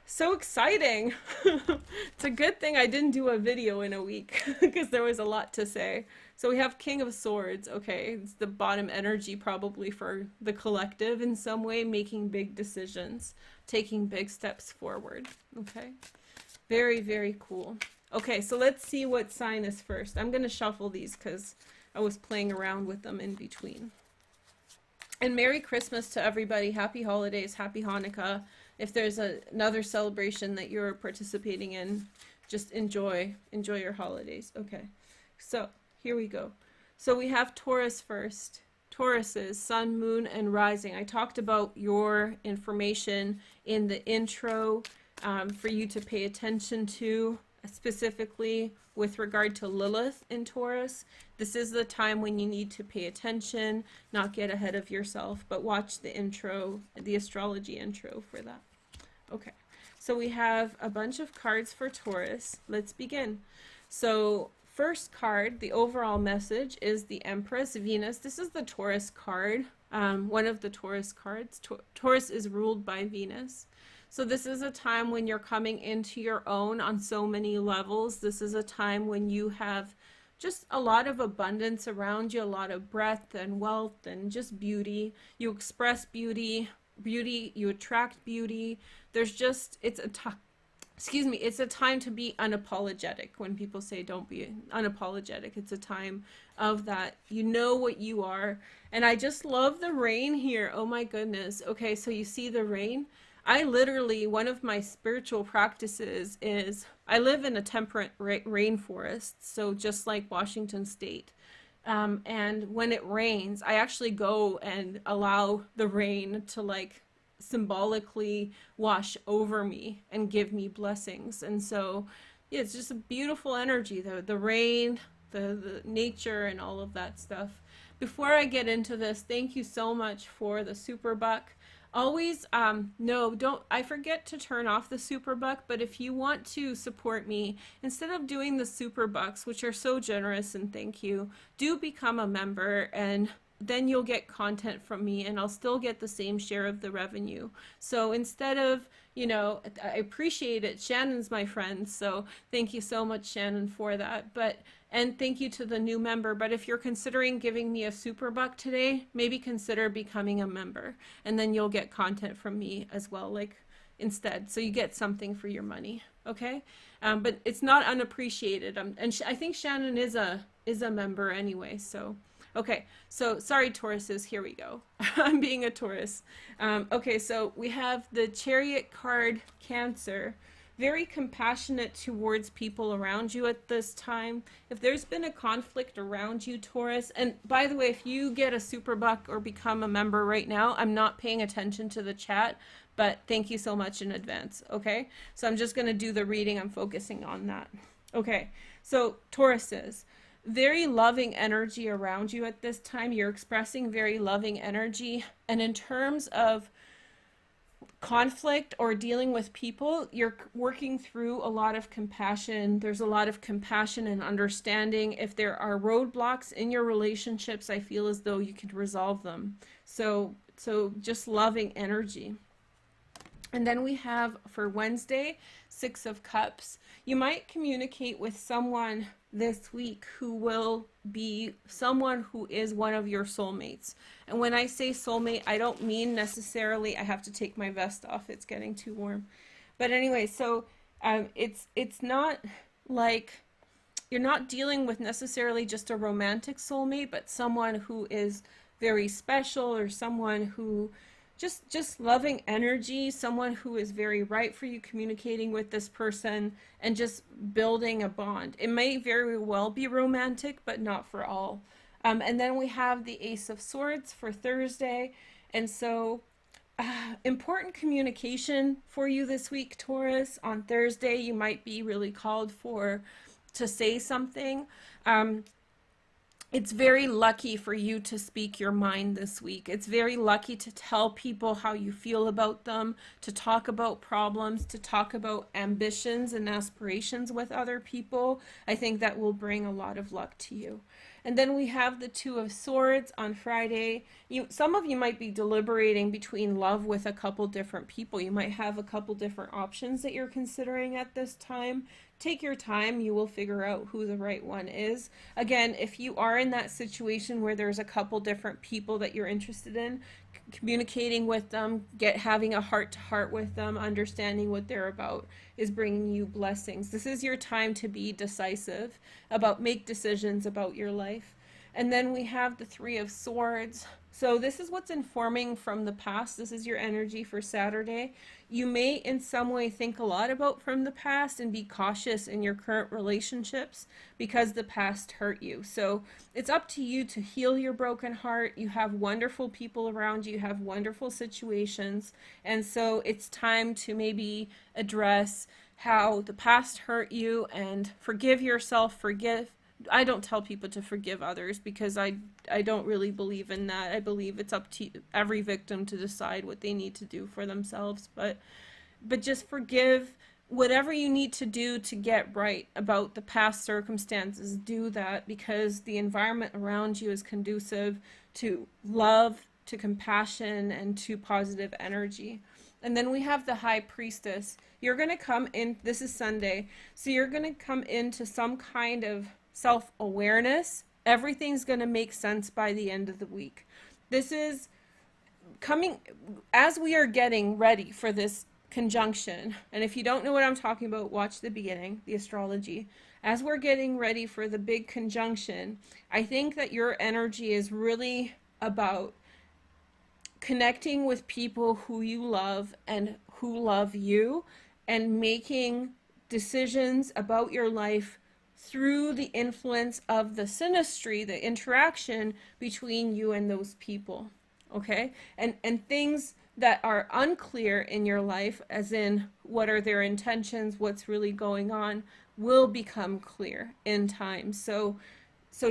Speaker 1: So exciting. It's a good thing I didn't do a video in a week because there was a lot to say. So we have King of Swords. Okay, it's the bottom energy probably for the collective in some way, making big decisions, taking big steps forward. Okay, very, very cool. Okay, so let's see what sign is first. I'm going to shuffle these because I was playing around with them in between. And Merry Christmas to everybody. Happy holidays. Happy Hanukkah. If there's another celebration that you're participating in, just enjoy your holidays. Okay, so here we go. So we have Taurus first. Tauruses, sun, moon, and rising. I talked about your information in the intro for you to pay attention to, specifically with regard to Lilith in Taurus. This is the time when you need to pay attention, not get ahead of yourself, but watch the intro, the astrology intro for that. Okay, so we have a bunch of cards for Taurus. Let's begin. So first card, the overall message is the Empress Venus. This is the Taurus card, one of the Taurus cards. Taurus is ruled by Venus. So this is a time when you're coming into your own on so many levels. This is a time when you have just a lot of abundance around you, a lot of breadth and wealth and just beauty. You express beauty, you attract beauty. There's just, it's excuse me, it's a time to be unapologetic. When people say don't be unapologetic, it's a time of that. You know what you are. And I just love the rain here. Oh my goodness. Okay, so you see the rain? I literally, one of my spiritual practices is I live in a temperate rainforest, so just like Washington State. And when it rains, I actually go and allow the rain to like symbolically wash over me and give me blessings. And so, yeah, it's just a beautiful energy, the rain, the nature, and all of that stuff. Before I get into this, thank you so much for the super buck. Always, no, don't, I forget to turn off the super buck, but if you want to support me, instead of doing the super bucks, which are so generous and thank you, do become a member, and then you'll get content from me and I'll still get the same share of the revenue. So instead of, you know, I appreciate it. Shannon's my friend, so thank you so much, Shannon, for that. And thank you to the new member. But if you're considering giving me a super buck today, maybe consider becoming a member, and then you'll get content from me as well, like instead. So you get something for your money, okay? But it's not unappreciated. And I think Shannon is a member anyway, so. Okay, so sorry, Tauruses, here we go. I'm being a Taurus. Okay, so we have the Chariot card, Cancer. Very compassionate towards people around you at this time. If there's been a conflict around you, Taurus, and by the way, if you get a super buck or become a member right now, I'm not paying attention to the chat, but thank you so much in advance, okay? So I'm just going to do the reading. I'm focusing on that. Okay, so Tauruses. Very loving energy around you at this time. You're expressing very loving energy. And in terms of conflict or dealing with people, you're working through a lot of compassion. There's a lot of compassion and understanding. If there are roadblocks in your relationships, I feel as though you could resolve them. So just loving energy. And then we have for Wednesday, Six of Cups. You might communicate with someone this week who will be someone who is one of your soulmates. And when I say soulmate, I don't mean necessarily, I have to take my vest off, it's getting too warm. But anyway, so it's not like you're not dealing with necessarily just a romantic soulmate, but someone who is very special, or someone who just loving energy, someone who is very right for you, communicating with this person and just building a bond. It may very well be romantic, but not for all. And then we have the Ace of Swords for Thursday. And so important communication for you this week, Taurus. On Thursday, you might be really called to say something. It's very lucky for you to speak your mind this week. It's very lucky to tell people how you feel about them, to talk about problems, to talk about ambitions and aspirations with other people. I think that will bring a lot of luck to you. And then we have the Two of Swords on Friday. Some of you might be deliberating between love with a couple different people. You might have a couple different options that you're considering at this time. Take your time. You will figure out who the right one is. Again, if you are in that situation where there's a couple different people that you're interested in, communicating with them, having a heart-to-heart with them, understanding what they're about is bringing you blessings. This is your time to be decisive, make decisions about your life. And then we have the Three of Swords. So this is what's informing from the past. This is your energy for Saturday. You may in some way think a lot about from the past and be cautious in your current relationships because the past hurt you. So it's up to you to heal your broken heart. You have wonderful people around you. You have wonderful situations. And so it's time to maybe address how the past hurt you and forgive yourself, I don't tell people to forgive others because I don't really believe in that. I believe it's up to every victim to decide what they need to do for themselves. But just forgive whatever you need to do to get right about the past circumstances. Do that because the environment around you is conducive to love, to compassion, and to positive energy. And then we have the High Priestess. You're going to come in, this is Sunday, so you're going to come into some kind of self-awareness. Everything's going to make sense by the end of the week. This is coming as we are getting ready for this conjunction. And if you don't know what I'm talking about, watch the beginning, the astrology. As we're getting ready for the big conjunction, I think that your energy is really about connecting with people who you love and who love you, and making decisions about your life through the influence of the synastry, the interaction between you and those people. Okay? And things that are unclear in your life, as in what are their intentions, what's really going on, will become clear in time. So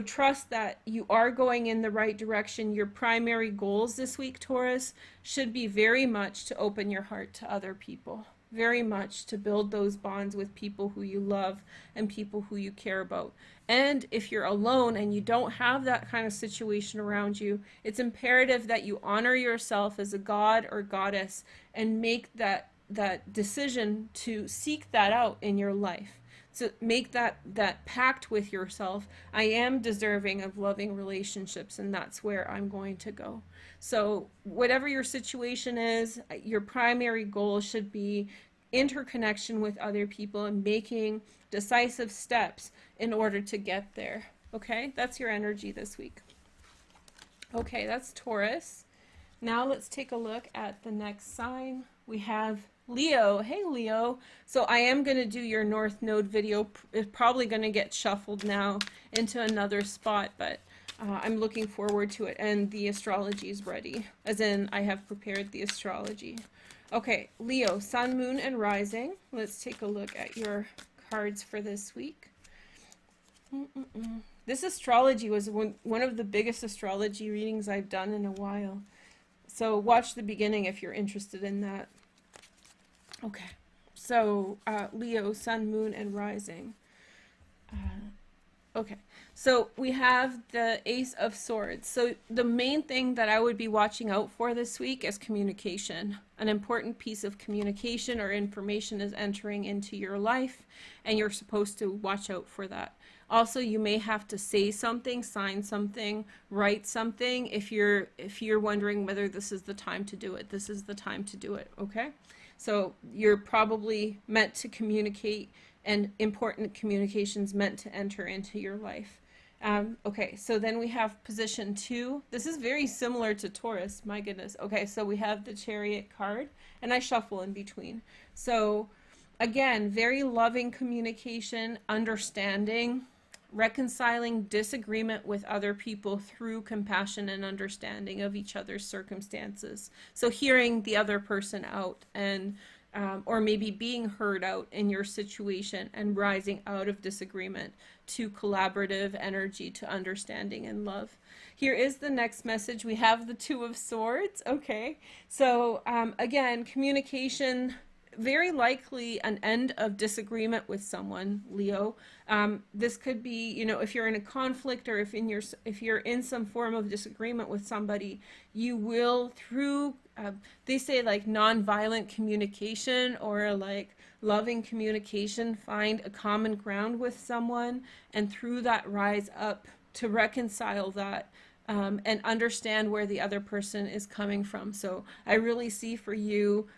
Speaker 1: trust that you are going in the right direction. Your primary goals this week, Taurus, should be very much to open your heart to other people. Very much to build those bonds with people who you love and people who you care about. And if you're alone and you don't have that kind of situation around you, it's imperative that you honor yourself as a god or goddess and make that decision to seek that out in your life. So make that pact with yourself. I am deserving of loving relationships, and that's where I'm going to go. So whatever your situation is, your primary goal should be interconnection with other people and making decisive steps in order to get there. Okay, that's your energy this week. Okay, that's Taurus. Now let's take a look at the next sign. We have Leo. Hey Leo. So I am going to do your North Node video. It's probably going to get shuffled now into another spot, but I'm looking forward to it. And the astrology is ready, as in I have prepared the astrology. Okay, Leo, Sun, Moon, and Rising. Let's take a look at your cards for this week. This astrology was one of the biggest astrology readings I've done in a while. So watch the beginning if you're interested in that. Okay, so Leo, Sun, Moon, and Rising. Okay, so we have the Ace of Swords. So the main thing that I would be watching out for this week is communication. An important piece of communication or information is entering into your life, and you're supposed to watch out for that. Also, you may have to say something, sign something, write something if you're wondering whether this is the time to do it. This is the time to do it, okay? So you're probably meant to communicate, and important communications meant to enter into your life. Okay, so then we have position 2. This is very similar to Taurus, my goodness. Okay, so we have the Chariot card, and I shuffle in between. So again, very loving communication, understanding, reconciling disagreement with other people through compassion and understanding of each other's circumstances. So hearing the other person out, and or maybe being heard out in your situation, and rising out of disagreement to collaborative energy, to understanding and love. Here is the next message. We have the Two of Swords. Okay, so again, communication, very likely an end of disagreement with someone, Leo. This could be, you know, if you're in a conflict, or if you're in some form of disagreement with somebody, you will, through they say like nonviolent communication or like loving communication, find a common ground with someone, and through that rise up to reconcile that, and understand where the other person is coming from. So I really see for you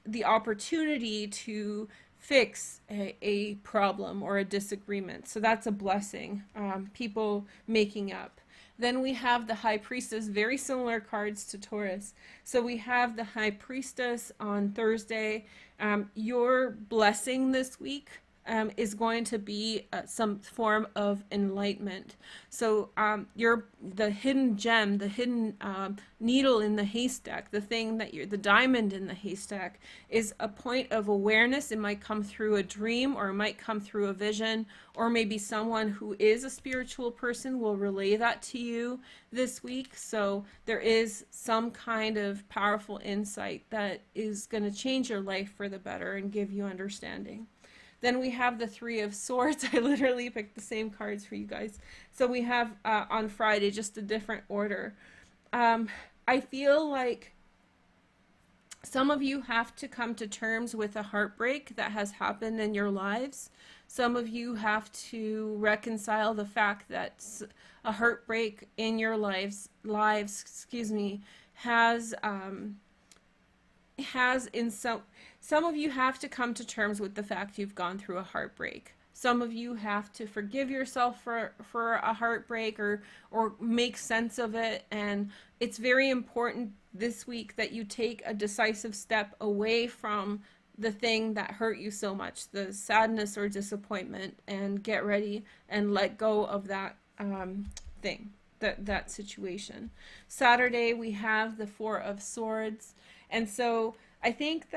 Speaker 1: the opportunity to fix a problem or a disagreement. So that's a blessing, people making up. Then we have the High Priestess, very similar cards to Taurus. So we have the High Priestess on Thursday. Your blessing this week is going to be some form of enlightenment. So you're the hidden gem, the hidden needle in the haystack, the thing that the diamond in the haystack, is a point of awareness. It might come through a dream, or it might come through a vision, or maybe someone who is a spiritual person will relay that to you this week. So there is some kind of powerful insight that is going to change your life for the better and give you understanding. Then we have the Three of Swords. I literally picked the same cards for you guys. So we have on Friday, just a different order. I feel like some of you have to come to terms with a heartbreak that has happened in your lives. Some of you have to reconcile the fact that a heartbreak in your lives, has has in some of you have to come to terms with the fact you've gone through a heartbreak. Some of you have to forgive yourself for a heartbreak, or make sense of it. And it's very important this week that you take a decisive step away from the thing that hurt you so much, the sadness or disappointment, and get ready and let go of that thing, that situation. Saturday we have the Four of Swords, and so I think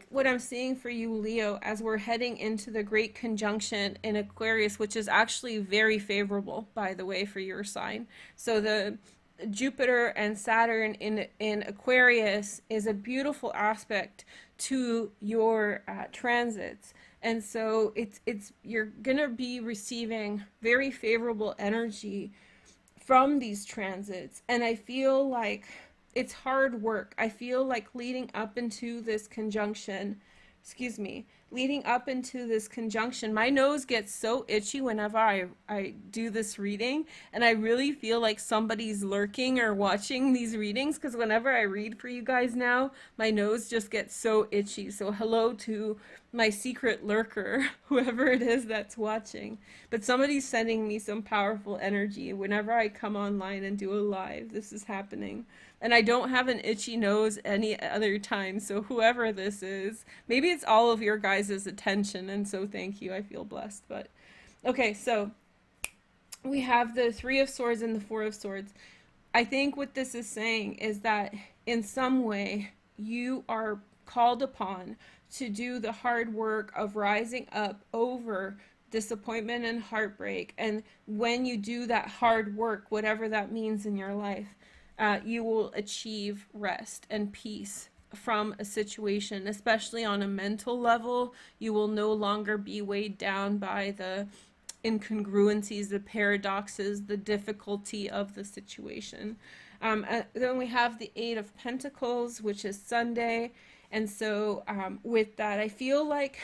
Speaker 1: what I'm seeing for you, Leo, as we're heading into the great conjunction in Aquarius, which is actually very favorable, by the way, for your sign. So the Jupiter and Saturn in Aquarius is a beautiful aspect to your transits. And so you're gonna be receiving very favorable energy from these transits. And I feel like it's hard work. I feel like leading up into this conjunction, my nose gets so itchy whenever I do this reading, and I really feel like somebody's lurking or watching these readings, because whenever I read for you guys now, my nose just gets so itchy. So hello to my secret lurker, whoever it is that's watching. But somebody's sending me some powerful energy whenever I come online and do a live. This is happening. And I don't have an itchy nose any other time, so whoever this is, maybe it's all of your guys' attention, and so thank you, I feel blessed. But okay, so we have the Three of Swords and the Four of Swords. I think what this is saying is that in some way you are called upon to do the hard work of rising up over disappointment and heartbreak. And when you do that hard work, whatever that means in your life, you will achieve rest and peace from a situation, especially on a mental level. You will no longer be weighed down by the incongruencies, the paradoxes, the difficulty of the situation. Then we have the Eight of Pentacles, which is Sunday. And so with that, I feel like,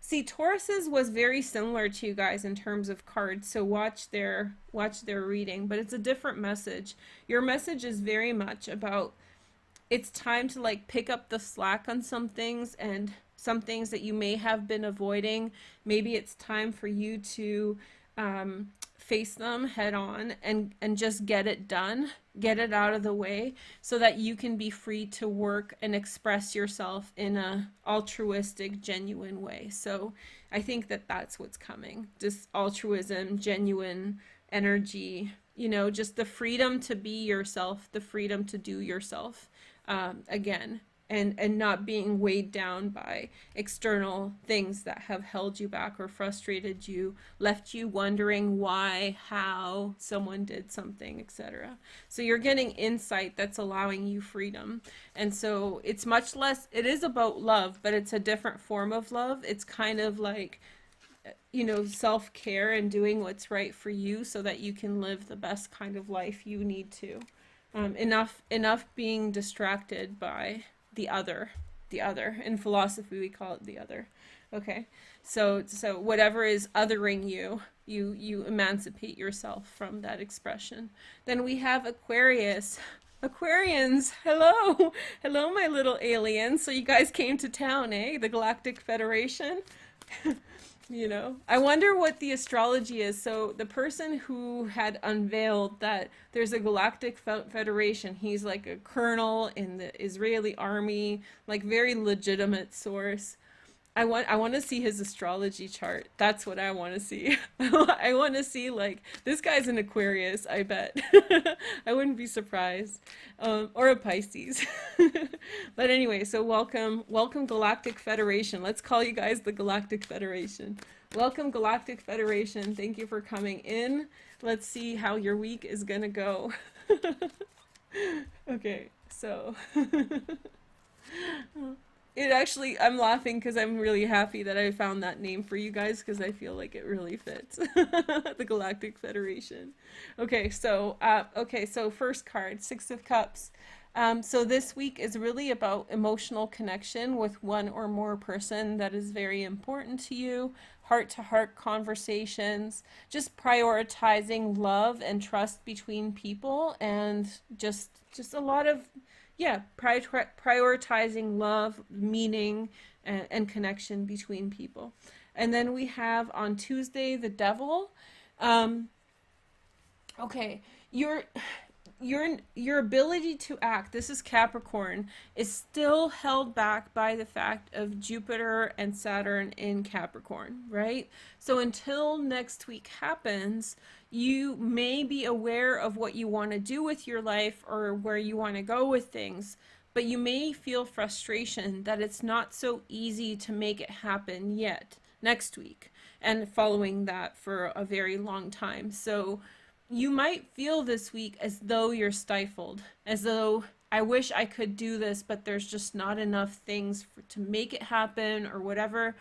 Speaker 1: see, Taurus's was very similar to you guys in terms of cards, so watch their reading, but it's a different message. Your message is very much about, it's time to like pick up the slack on some things, and some things that you may have been avoiding. Maybe it's time for you to face them head on and just get it done, get it out of the way, so that you can be free to work and express yourself in a altruistic, genuine way. So I think that that's what's coming. Just altruism, genuine energy, you know, just the freedom to be yourself, the freedom to do yourself again. And not being weighed down by external things that have held you back or frustrated you, left you wondering why, how someone did something, etc. So you're getting insight that's allowing you freedom. And so it's much less, it is about love, but it's a different form of love. It's kind of like, you know, self-care and doing what's right for you so that you can live the best kind of life you need to. Enough being distracted by the other. In philosophy we call it the other. Okay, so whatever is othering you, you emancipate yourself from that expression. Then we have Aquarius. Aquarians, hello my little aliens. So you guys came to town, eh? The Galactic Federation. You know, I wonder what the astrology is. So the person who had unveiled that there's a galactic federation, he's like a colonel in the Israeli army, like very legitimate source. I want to see his astrology chart. That's what I want to see. I want to see, like, this guy's an Aquarius, I bet. I wouldn't be surprised. Or a Pisces. But anyway, so welcome Galactic Federation. Let's call you guys the Galactic Federation. Welcome Galactic Federation. Thank you for coming in. Let's see how your week is gonna go. Okay, so it actually, I'm laughing because I'm really happy that I found that name for you guys, because I feel like it really fits. The Galactic Federation. Okay, so first card, Six of Cups. So this week is really about emotional connection with one or more person that is very important to you, heart-to-heart conversations, just prioritizing love and trust between people, and just a lot of yeah, prioritizing love, meaning, and connection between people. And then we have on Tuesday the devil. Um, okay, your your ability to act, this is Capricorn, is still held back by the fact of Jupiter and Saturn in Capricorn, right? So until next week happens, you may be aware of what you want to do with your life or where you want to go with things, but you may feel frustration that it's not so easy to make it happen yet next week and following that for a very long time. So you might feel this week as though you're stifled, as though I wish I could do this, but there's just not enough things to make it happen or whatever.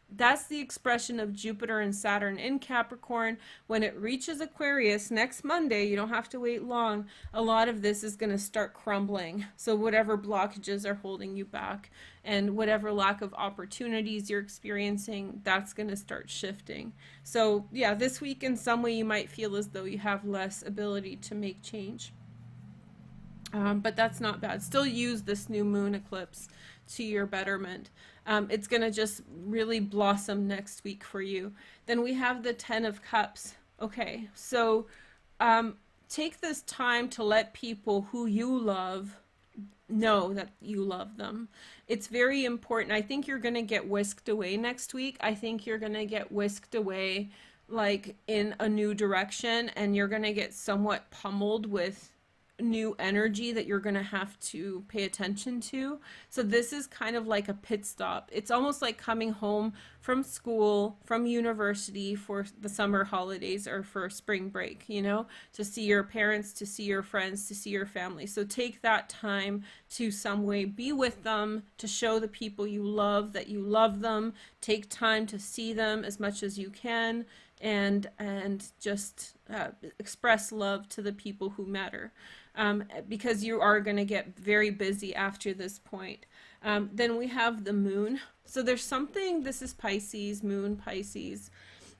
Speaker 1: That's the expression of Jupiter and Saturn in Capricorn. When it reaches Aquarius next Monday, you don't have to wait long, a lot of this is going to start crumbling. So whatever blockages are holding you back and whatever lack of opportunities you're experiencing, that's going to start shifting. So yeah, this week in some way you might feel as though you have less ability to make change. But that's not bad. Still use this new moon eclipse to your betterment. It's going to just really blossom next week for you. Then we have the 10 of Cups. Okay, so take this time to let people who you love know that you love them. It's very important. I think you're going to get whisked away next week. I think you're going to get whisked away like in a new direction, and you're going to get somewhat pummeled with new energy that you're going to have to pay attention to. So this is kind of like a pit stop. It's almost like coming home from school, from university for the summer holidays or for spring break, you know, to see your parents, to see your friends, to see your family. So take that time to some way be with them, to show the people you love that you love them. Take time to see them as much as you can, and just express love to the people who matter. Because you are going to get very busy after this point. Then we have the moon. So there's something, this is Pisces, moon Pisces.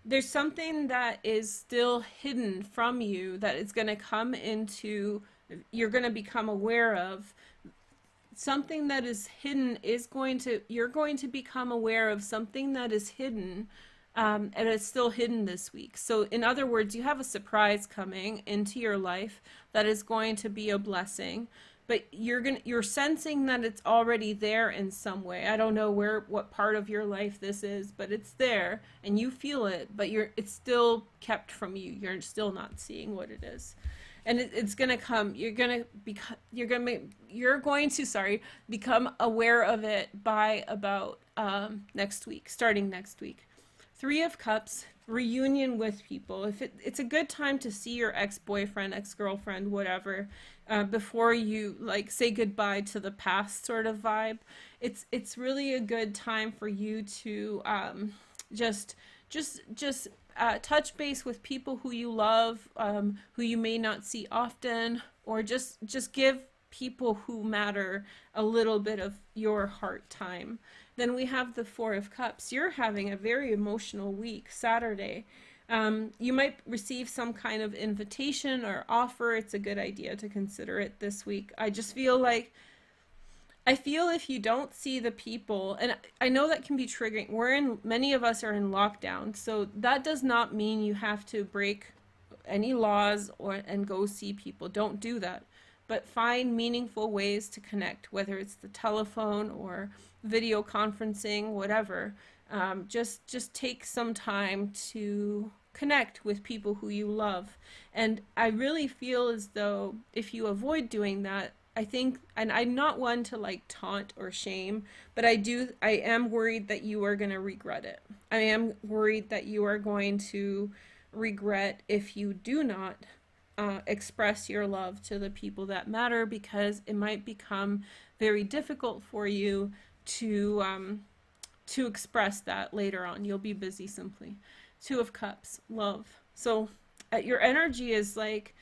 Speaker 1: There's something that is still hidden from you that is going to come into, you're going to become aware of. Something that is hidden is you're going to become aware of something that is hidden. And it's still hidden this week. So in other words, you have a surprise coming into your life that is going to be a blessing, but you're sensing that it's already there in some way. I don't know what part of your life this is, but it's there and you feel it, but it's still kept from you. You're still not seeing what it is. And it's going to come. You're going to become aware of it by about next week, starting next week. 3 of Cups, reunion with people. It's a good time to see your ex-boyfriend, ex-girlfriend, whatever, before you like say goodbye to the past sort of vibe. It's really a good time for you to just touch base with people who you love, who you may not see often, or just give people who matter a little bit of your heart time. Then we have the 4 of Cups. You're having a very emotional week, Saturday. You might receive some kind of invitation or offer. It's a good idea to consider it this week. I feel if you don't see the people, and I know that can be triggering. Many of us are in lockdown, so that does not mean you have to break any laws and go see people. Don't do that. But find meaningful ways to connect, whether it's the telephone or video conferencing, whatever. Just take some time to connect with people who you love. And I really feel as though if you avoid doing that, I think, and I'm not one to like taunt or shame, but I am worried that you are going to regret it. I am worried that you are going to regret if you do not express your love to the people that matter, because it might become very difficult for you to express that later on. You'll be busy simply. 2 of Cups, love. So your energy is like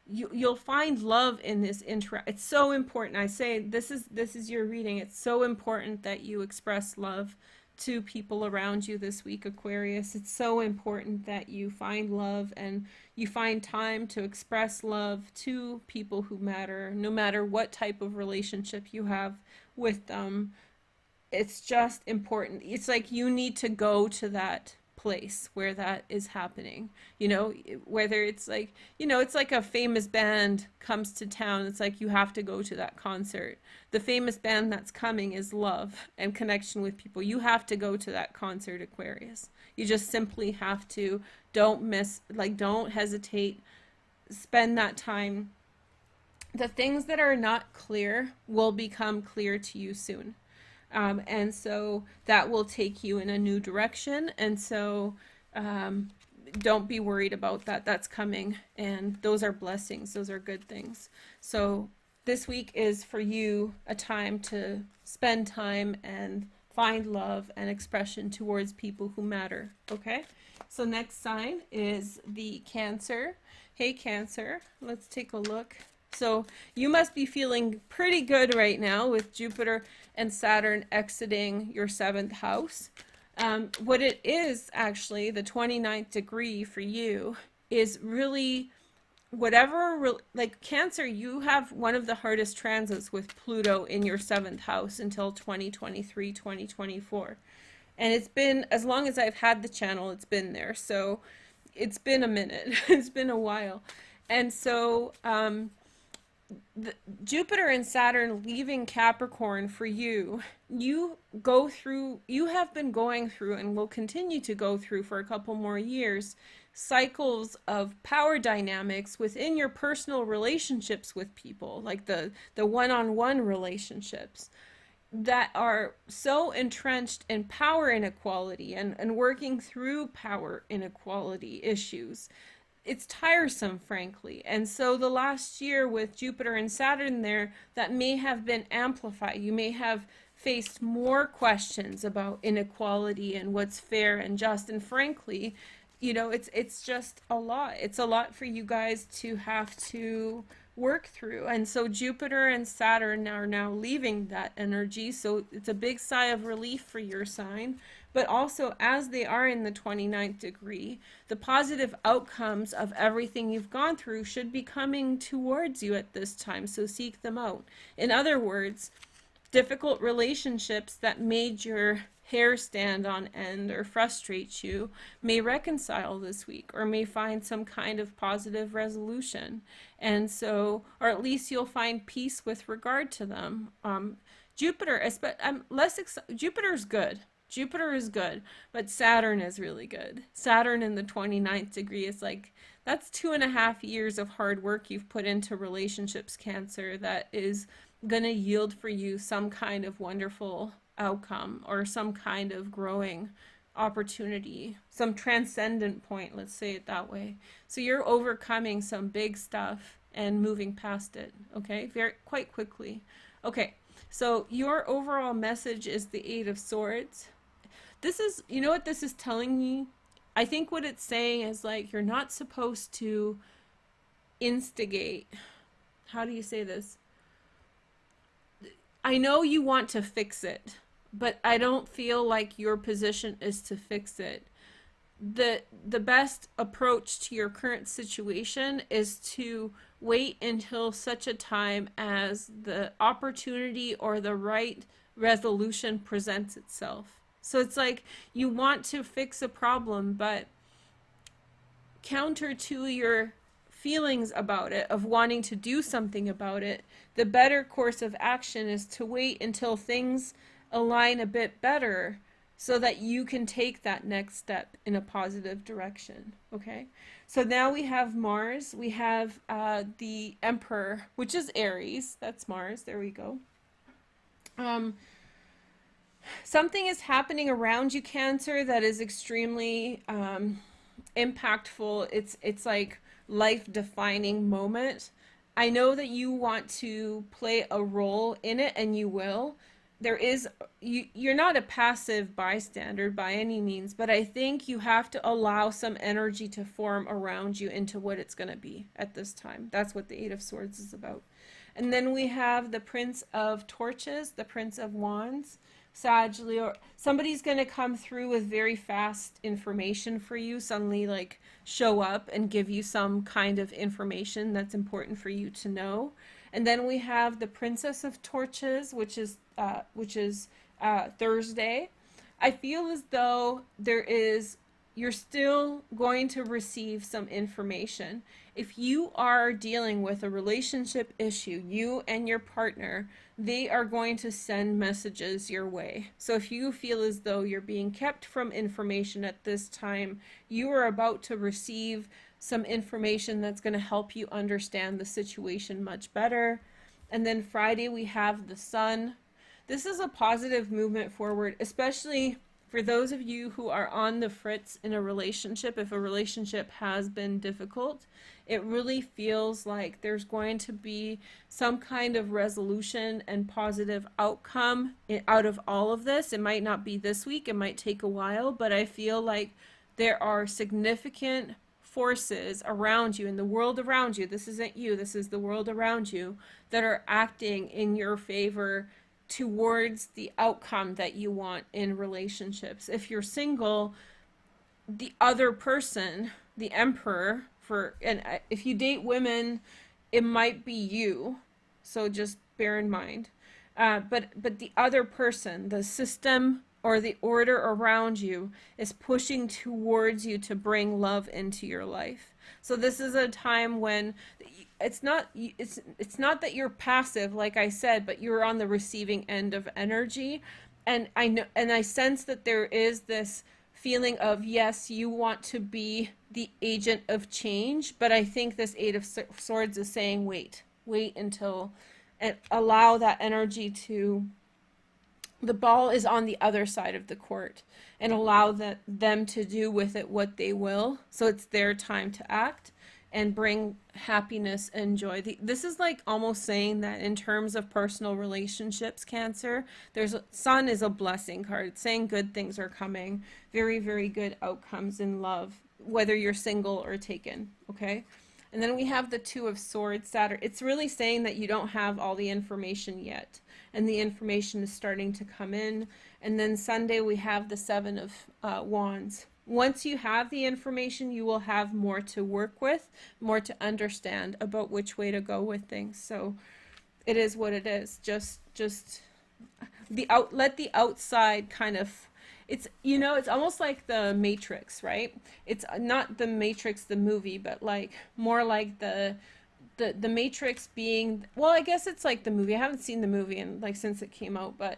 Speaker 1: you'll find love in this it's so important. I say this is your reading. It's so important that you express love to people around you this week, Aquarius. It's so important that you find love and you find time to express love to people who matter, no matter what type of relationship you have with them. It's just important. It's like you need to go to that place where that is happening, you know, whether it's like, you know, it's like a famous band comes to town. It's like you have to go to that concert. The famous band that's coming is love and connection with people. You have to go to that concert, Aquarius. You just simply have to. Don't miss, like, don't hesitate. Spend that time. The things that are not clear will become clear to you soon. And so that will take you in a new direction. And so don't be worried about that. That's coming. And those are blessings. Those are good things. So this week is for you a time to spend time and find love and expression towards people who matter. Okay? So next sign is the Cancer. Hey, Cancer. Let's take a look. So you must be feeling pretty good right now with Jupiter and Saturn exiting your 7th house. What it is actually, the 29th degree for you is really whatever, like Cancer, you have one of the hardest transits with Pluto in your 7th house until 2023, 2024. And it's been, as long as I've had the channel, it's been there. So it's been a minute. It's been a while. And so, Jupiter and Saturn leaving Capricorn for you, you have been going through and will continue to go through for a couple more years cycles of power dynamics within your personal relationships with people, like the one-on-one relationships that are so entrenched in power inequality and working through power inequality issues. It's tiresome, frankly. And so the last year with Jupiter and Saturn there, that may have been amplified. You may have faced more questions about inequality and what's fair and just. And frankly, you know, it's just a lot. It's a lot for you guys to have to work through. And so Jupiter and Saturn are now leaving that energy. So it's a big sigh of relief for your sign. But also, as they are in the 29th degree, the positive outcomes of everything you've gone through should be coming towards you at this time, so seek them out. In other words, difficult relationships that made your hair stand on end or frustrate you may reconcile this week or may find some kind of positive resolution. And so, or at least you'll find peace with regard to them. Jupiter's good. Jupiter is good, but Saturn is really good. Saturn in the 29th degree is like, that's 2.5 years of hard work you've put into relationships, Cancer, that is going to yield for you some kind of wonderful outcome or some kind of growing opportunity, some transcendent point, let's say it that way. So you're overcoming some big stuff and moving past it, okay, quite quickly. Okay, so your overall message is the 8 of Swords. This is, you know what this is telling me? I think what it's saying is like, you're not supposed to instigate. How do you say this? I know you want to fix it, but I don't feel like your position is to fix it. The best approach to your current situation is to wait until such a time as the opportunity or the right resolution presents itself. So it's like you want to fix a problem, but counter to your feelings about it, of wanting to do something about it, the better course of action is to wait until things align a bit better so that you can take that next step in a positive direction. Okay, so now we have Mars, we have the Emperor, which is Aries. That's Mars. There we go. Something is happening around you, Cancer, that is extremely impactful. It's like life-defining moment. I know that you want to play a role in it, and you will. You're not a passive bystander by any means, but I think you have to allow some energy to form around you into what it's going to be at this time. That's what the 8 of Swords is about. And then we have the Prince of Torches, the Prince of Wands, Sagittarius. Somebody's going to come through with very fast information for you, suddenly like show up and give you some kind of information that's important for you to know. And then we have the Princess of Torches, which is Thursday. I feel as though you're still going to receive some information. If you are dealing with a relationship issue, you and your partner, they are going to send messages your way. So if you feel as though you're being kept from information at this time, you are about to receive some information that's going to help you understand the situation much better. And then Friday we have the Sun. This is a positive movement forward, especially for those of you who are on the fritz in a relationship. If a relationship has been difficult, it really feels like there's going to be some kind of resolution and positive outcome out of all of this. It might not be this week, it might take a while, but I feel like there are significant forces around you, in the world around you, this isn't you, this is the world around you, that are acting in your favor towards the outcome that you want in relationships. If you're single, the other person, the Emperor, and if you date women, it might be you, so just bear in mind. But the other person, the system or the order around you, is pushing towards you to bring love into your life. So this is a time when it's not that you're passive, like I said, but you're on the receiving end of energy. And I know, and I sense that there is this feeling of, yes, you want to be the agent of change, but I think this Eight of Swords is saying wait until, and allow that energy to, the ball is on the other side of the court, and allow them to do with it what they will. So it's their time to act and bring happiness and joy. This is like almost saying that in terms of personal relationships, Cancer, Sun is a blessing card. It's saying good things are coming, very, very good outcomes in love, whether you're single or taken, okay? And then we have the Two of Swords, Saturn. It's really saying that you don't have all the information yet, and the information is starting to come in. And then Sunday we have the Seven of Wands. Once you have the information, you will have more to work with, more to understand about which way to go with things. So it is what it is. Just let the outside kind of, it's, you know, it's almost like the Matrix, right? It's not the Matrix the movie, but like more like the Matrix being, well, I guess it's like the movie. I haven't seen the movie since it came out, but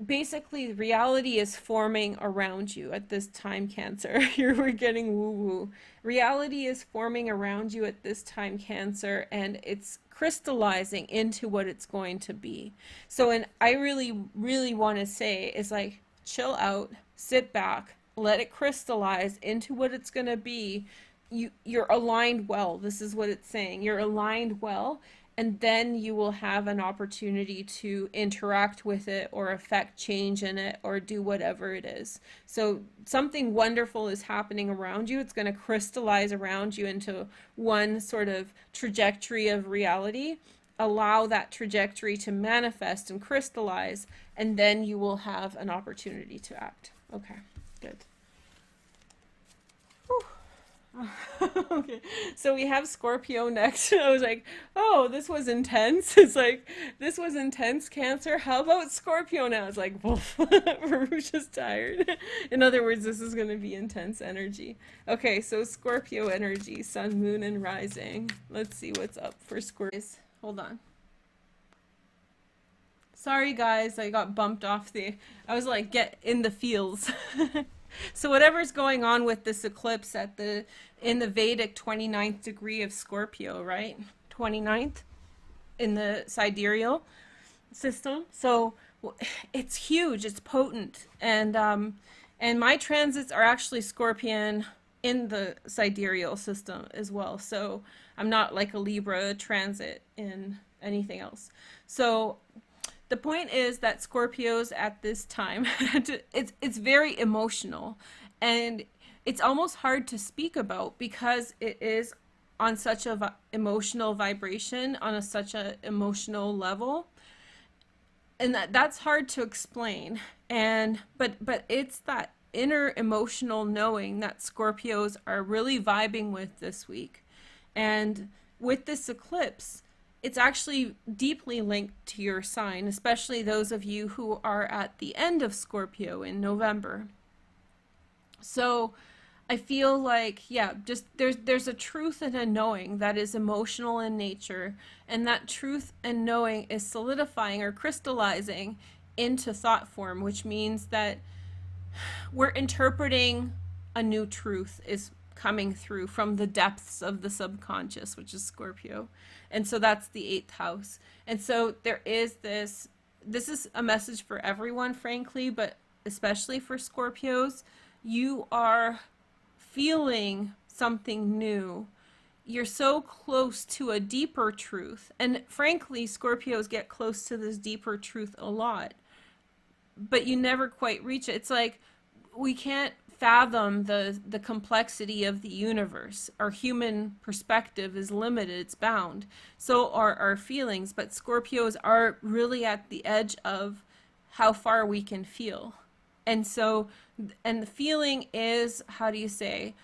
Speaker 1: basically reality is forming around you at this time, Cancer. Here we're getting woo-woo. Reality is forming around you at this time, Cancer, and it's crystallizing into what it's going to be. So, and I really, really want to say is like, chill out, sit back, let it crystallize into what it's going to be. You're aligned well. This is what it's saying. You're aligned well. And then you will have an opportunity to interact with it or affect change in it or do whatever it is. So something wonderful is happening around you. It's going to crystallize around you into one sort of trajectory of reality. Allow that trajectory to manifest and crystallize, and then you will have an opportunity to act. Okay, good. Okay, so we have Scorpio next. I was like, oh, this was intense. It's like, this was intense, Cancer. How about Scorpio now? It's like, woof. Veroosh is tired. In other words, this is going to be intense energy. Okay, so Scorpio energy, Sun, Moon, and Rising. Let's see what's up for Scorpio. Hold on. Sorry, guys, I got bumped off I was like, get in the fields. So whatever's going on with this eclipse in the Vedic 29th degree of Scorpio, right? 29th in the sidereal system. So it's huge, it's potent. And my transits are actually Scorpion in the sidereal system as well. So I'm not like a Libra transit in anything else. So the point is that Scorpios at this time, it's very emotional, and it's almost hard to speak about because it is on such a emotional vibration, on such a emotional level, and that's hard to explain. And but it's that inner emotional knowing that Scorpios are really vibing with this week. And with this eclipse, it's actually deeply linked to your sign, especially those of you who are at the end of Scorpio in November. So I feel like, yeah, just there's a truth and a knowing that is emotional in nature, and that truth and knowing is solidifying or crystallizing into thought form, which means that we're interpreting a new truth is coming through from the depths of the subconscious, which is Scorpio. And so that's the 8th house. And so there is this is a message for everyone, frankly, but especially for Scorpios. You are feeling something new. You're so close to a deeper truth. And frankly, Scorpios get close to this deeper truth a lot, but you never quite reach it. It's like we can't fathom the complexity of the universe. Our human perspective is limited, it's bound. So are our feelings, but Scorpios are really at the edge of how far we can feel. And so, and the feeling is, how do you say,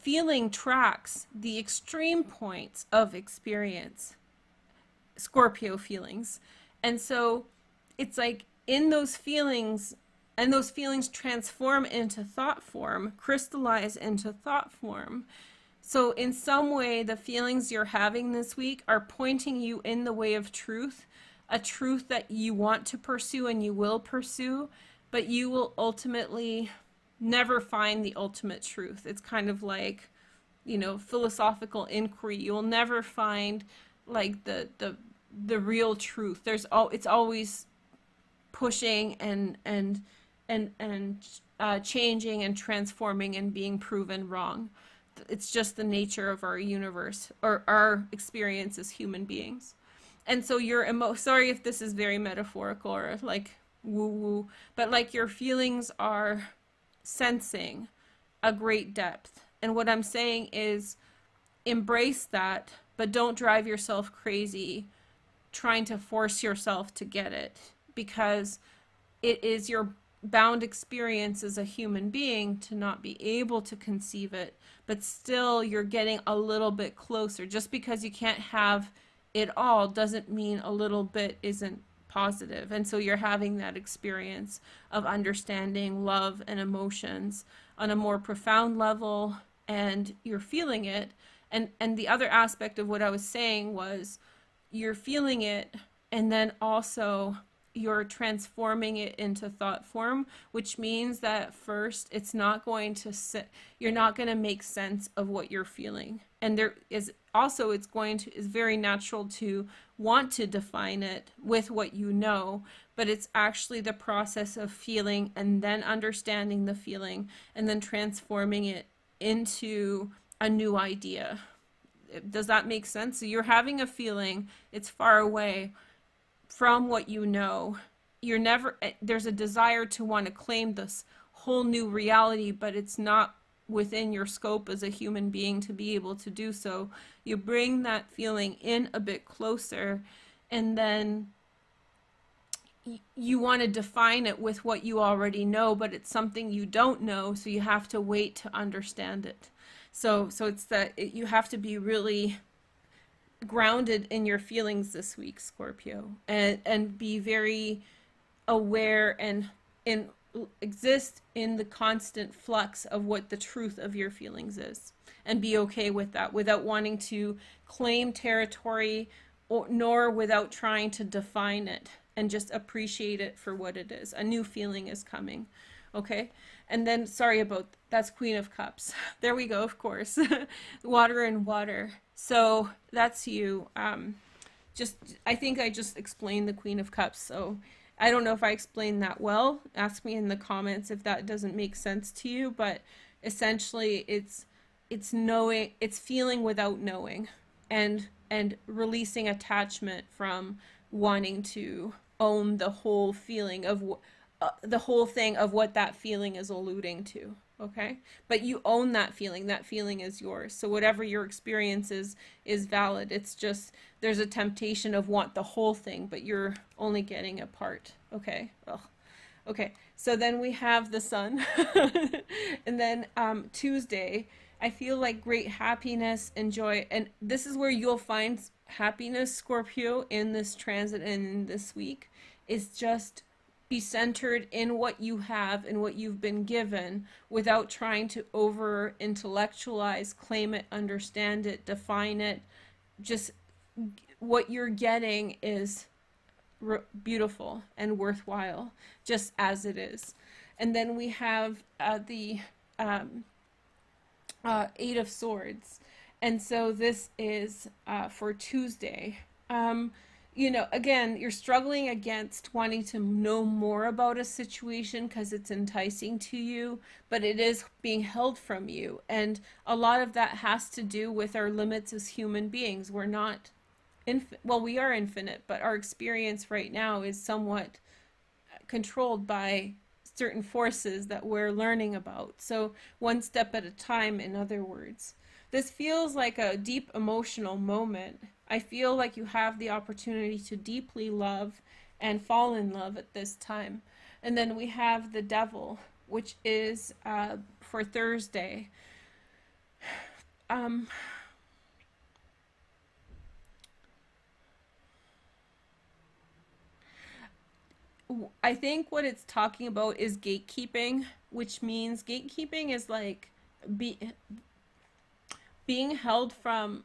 Speaker 1: feeling tracks the extreme points of experience, Scorpio feelings. And so it's like in those feelings, and those feelings transform into thought form, crystallize into thought form. So in some way, the feelings you're having this week are pointing you in the way of truth, a truth that you want to pursue and you will pursue, but you will ultimately never find the ultimate truth. It's kind of like, you know, philosophical inquiry. You'll never find like the real truth. It's always pushing and changing and transforming and being proven wrong. It's just the nature of our universe or our experience as human beings. And so sorry if this is very metaphorical or like woo-woo, but like your feelings are sensing a great depth. And what I'm saying is embrace that, but don't drive yourself crazy trying to force yourself to get it, because it is your bound experience as a human being to not be able to conceive it, but still you're getting a little bit closer. Just because you can't have it all doesn't mean a little bit isn't positive. And so you're having that experience of understanding love and emotions on a more profound level, and you're feeling it. And the other aspect of what I was saying was you're feeling it, and then also you're transforming it into thought form, which means that first it's not going to you're not going to make sense of what you're feeling. And there is also, it's very natural to want to define it with what you know, but it's actually the process of feeling and then understanding the feeling and then transforming it into a new idea. Does that make sense? So you're having a feeling, it's far away from what you know. There's a desire to want to claim this whole new reality, but it's not within your scope as a human being to be able to do so. You bring that feeling in a bit closer, and then you want to define it with what you already know, but it's something you don't know, so you have to wait to understand it. So it's that you have to be really grounded in your feelings this week, Scorpio, and be very aware and exist in the constant flux of what the truth of your feelings is, and be okay with that without wanting to claim territory nor without trying to define it, and just appreciate it for what it is. A new feeling is coming. Okay. And then, sorry about that's Queen of Cups. There we go, of course. Water and water. So that's you. I think I just explained the Queen of Cups. So I don't know if I explained that well. Ask me in the comments if that doesn't make sense to you. But essentially, it's knowing, it's feeling without knowing, and releasing attachment from wanting to own the whole feeling of the whole thing of what that feeling is alluding to. okay? But you own that feeling. That feeling is yours. So whatever your experience is valid. It's just there's a temptation of want the whole thing, but you're only getting a part, okay? Ugh. Okay, so then we have the sun. And then Tuesday, I feel like great happiness and joy. And this is where you'll find happiness, Scorpio, in this transit and in this week. Is just be centered in what you have and what you've been given without trying to over intellectualize, claim it, understand it, define it. Just what you're getting is beautiful and worthwhile, just as it is. And then we have the Eight of Swords. And so this is for Tuesday. You know, again, you're struggling against wanting to know more about a situation because it's enticing to you, but it is being held from you. And a lot of that has to do with our limits as human beings. We're not well, we are infinite, but our experience right now is somewhat controlled by certain forces that we're learning about. So one step at a time, in other words. This feels like a deep emotional moment. I feel like you have the opportunity to deeply love and fall in love at this time. And then we have the Devil, which is for Thursday. I think what it's talking about is gatekeeping, which means gatekeeping is like being held from,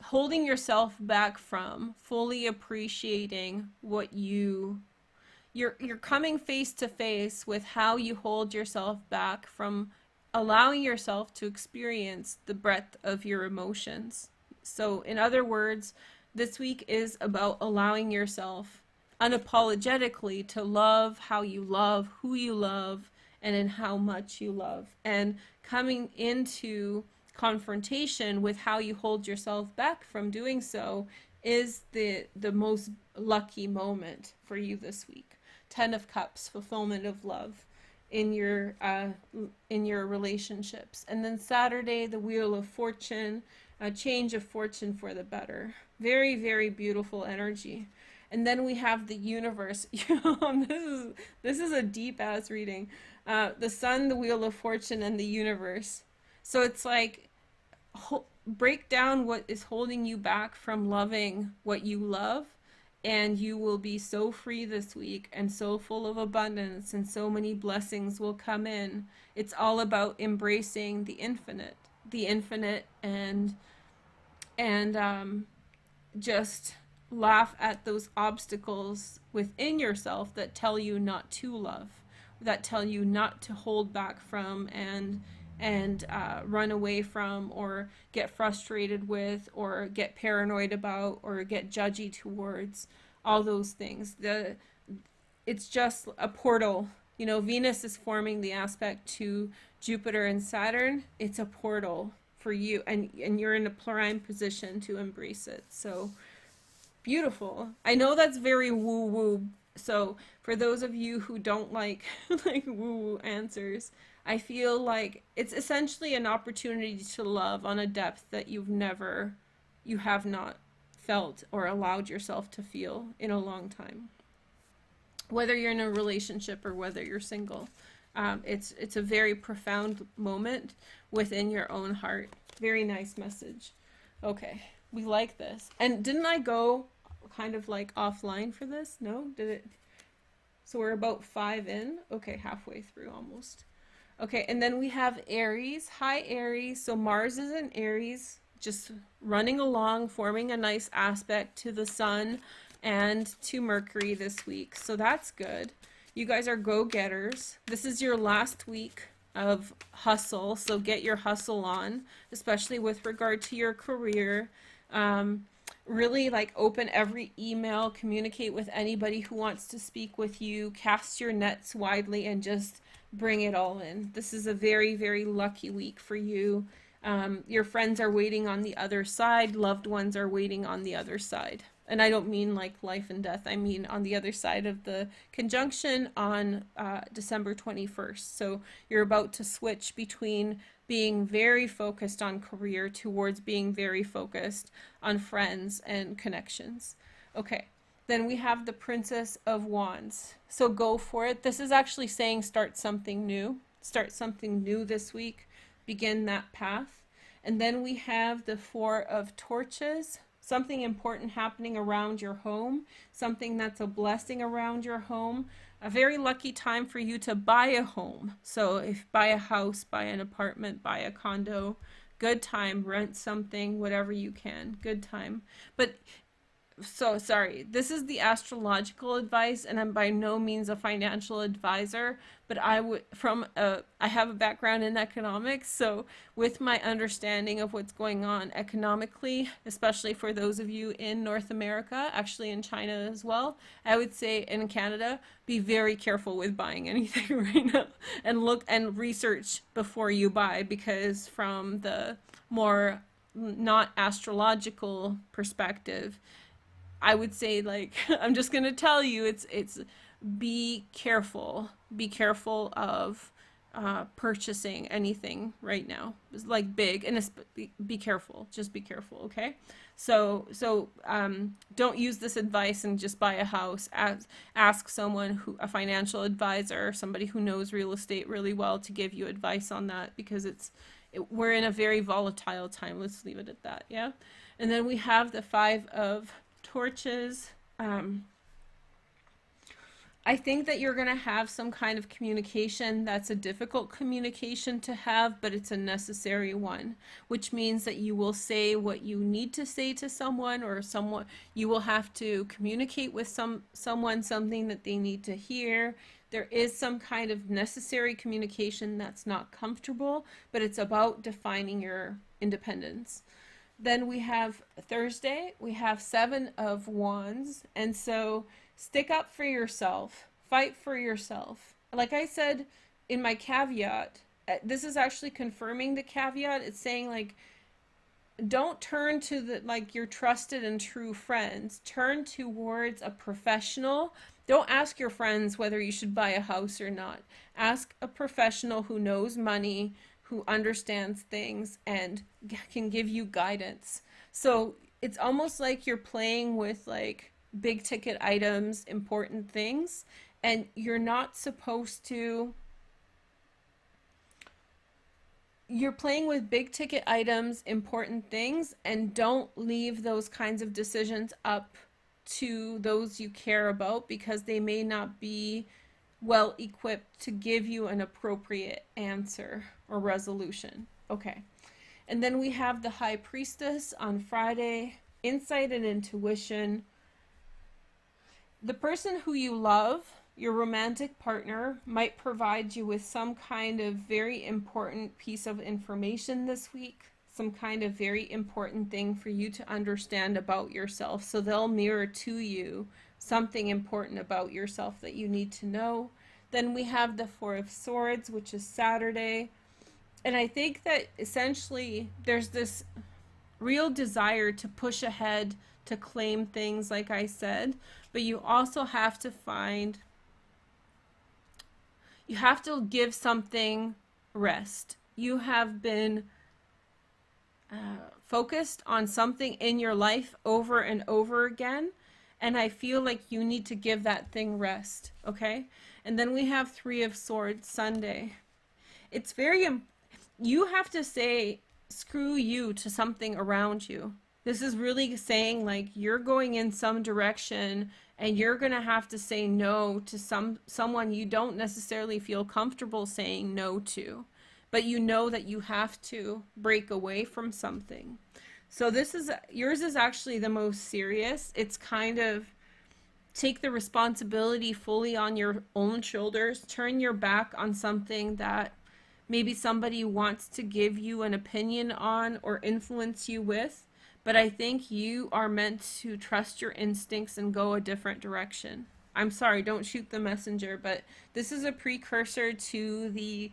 Speaker 1: holding yourself back from fully appreciating what you're coming face to face with how you hold yourself back from allowing yourself to experience the breadth of your emotions. So in other words, this week is about allowing yourself unapologetically to love how you love, who you love, and in how much you love, and coming into confrontation with how you hold yourself back from doing so is the most lucky moment for you this week. 10 of Cups, fulfillment of love in your relationships. And then Saturday, the Wheel of Fortune, a change of fortune for the better. Very, very beautiful energy. And then we have the Universe. This is a deep ass reading. The Sun, the Wheel of Fortune, and the Universe. So it's like break down what is holding you back from loving what you love, and you will be so free this week and so full of abundance, and so many blessings will come in. It's all about embracing the infinite, and just laugh at those obstacles within yourself that tell you not to love, that tell you not to hold back from and run away from, or get frustrated with, or get paranoid about, or get judgy towards. All those things. It's just a portal. You know, Venus is forming the aspect to Jupiter and Saturn. It's a portal for you, and you're in a prime position to embrace it. So beautiful. I know that's very woo-woo. So for those of you who don't like like woo-woo answers, I feel like it's essentially an opportunity to love on a depth that you have not felt or allowed yourself to feel in a long time. Whether you're in a relationship or whether you're single, it's a very profound moment within your own heart. Very nice message. Okay, we like this. And didn't I go kind of like offline for this? No? Did it? So we're about 5 in? Okay, halfway through almost. Okay, and then we have Aries. Hi, Aries. So Mars is in Aries, just running along, forming a nice aspect to the Sun and to Mercury this week. So that's good. You guys are go-getters. This is your last week of hustle, so get your hustle on, especially with regard to your career. Really like open every email, communicate with anybody who wants to speak with you, cast your nets widely, and just bring it all in. This is a very, very lucky week for you. Your friends are waiting on the other side. Loved ones are waiting on the other side. And I don't mean like life and death. I mean on the other side of the conjunction on December 21st. So you're about to switch between being very focused on career towards being very focused on friends and connections. Okay. Then we have the Princess of Wands. So go for it. This is actually saying start something new. Start something new this week. Begin that path. And then we have the Four of Torches. Something important happening around your home. Something that's a blessing around your home. A very lucky time for you to buy a home. So if buy a house, buy an apartment, buy a condo. Good time. Rent something, whatever you can. Good time. But so sorry, this is the astrological advice, and I'm by no means a financial advisor, but I have a background in economics, so with my understanding of what's going on economically, especially for those of you in North America, actually in China as well, I would say in Canada, be very careful with buying anything right now, and look and research before you buy, because from the more not astrological perspective, I would say, like, I'm just going to tell you, it's be careful. Be careful of purchasing anything right now. It's like big, and be careful. Just be careful, okay? So don't use this advice and just buy a house. Ask someone a financial advisor, somebody who knows real estate really well, to give you advice on that, because we're in a very volatile time. Let's leave it at that, yeah? And then we have the Five of Torches. I think that you're going to have some kind of communication that's a difficult communication to have, but it's a necessary one, which means that you will say what you need to say to someone, or you will have to communicate with someone something that they need to hear. There is some kind of necessary communication that's not comfortable, but it's about defining your independence. Then we have Thursday, we have Seven of Wands, and so stick up for yourself, fight for yourself. Like I said in my caveat, this is actually confirming the caveat. It's saying, like, don't turn to your trusted and true friends. Turn towards a professional. Don't ask your friends whether you should buy a house or not. Ask a professional who knows money, who understands things, and can give you guidance. So it's almost like you're playing with like big ticket items, important things, and you're not supposed to. You're playing with big ticket items, important things, and don't leave those kinds of decisions up to those you care about, because they may not be well equipped to give you an appropriate answer or resolution. Okay. And then we have the High Priestess on Friday. Insight and intuition. The person who you love, your romantic partner, might provide you with some kind of very important piece of information this week. Some kind of very important thing for you to understand about yourself. So they'll mirror to you something important about yourself that you need to know. Then we have the Four of Swords, which is Saturday. And I think that essentially there's this real desire to push ahead, to claim things, like I said, but you also have to give something rest. You have been focused on something in your life over and over again, and I feel like you need to give that thing rest, okay? And then we have Three of Swords, Sunday. It's you have to say screw you to something around you. This is really saying, like, you're going in some direction and you're going to have to say no to someone you don't necessarily feel comfortable saying no to, but you know that you have to break away from something. So yours is actually the most serious. It's kind of take the responsibility fully on your own shoulders, turn your back on something that maybe somebody wants to give you an opinion on or influence you with. But I think you are meant to trust your instincts and go a different direction. I'm sorry, don't shoot the messenger, but this is a precursor to the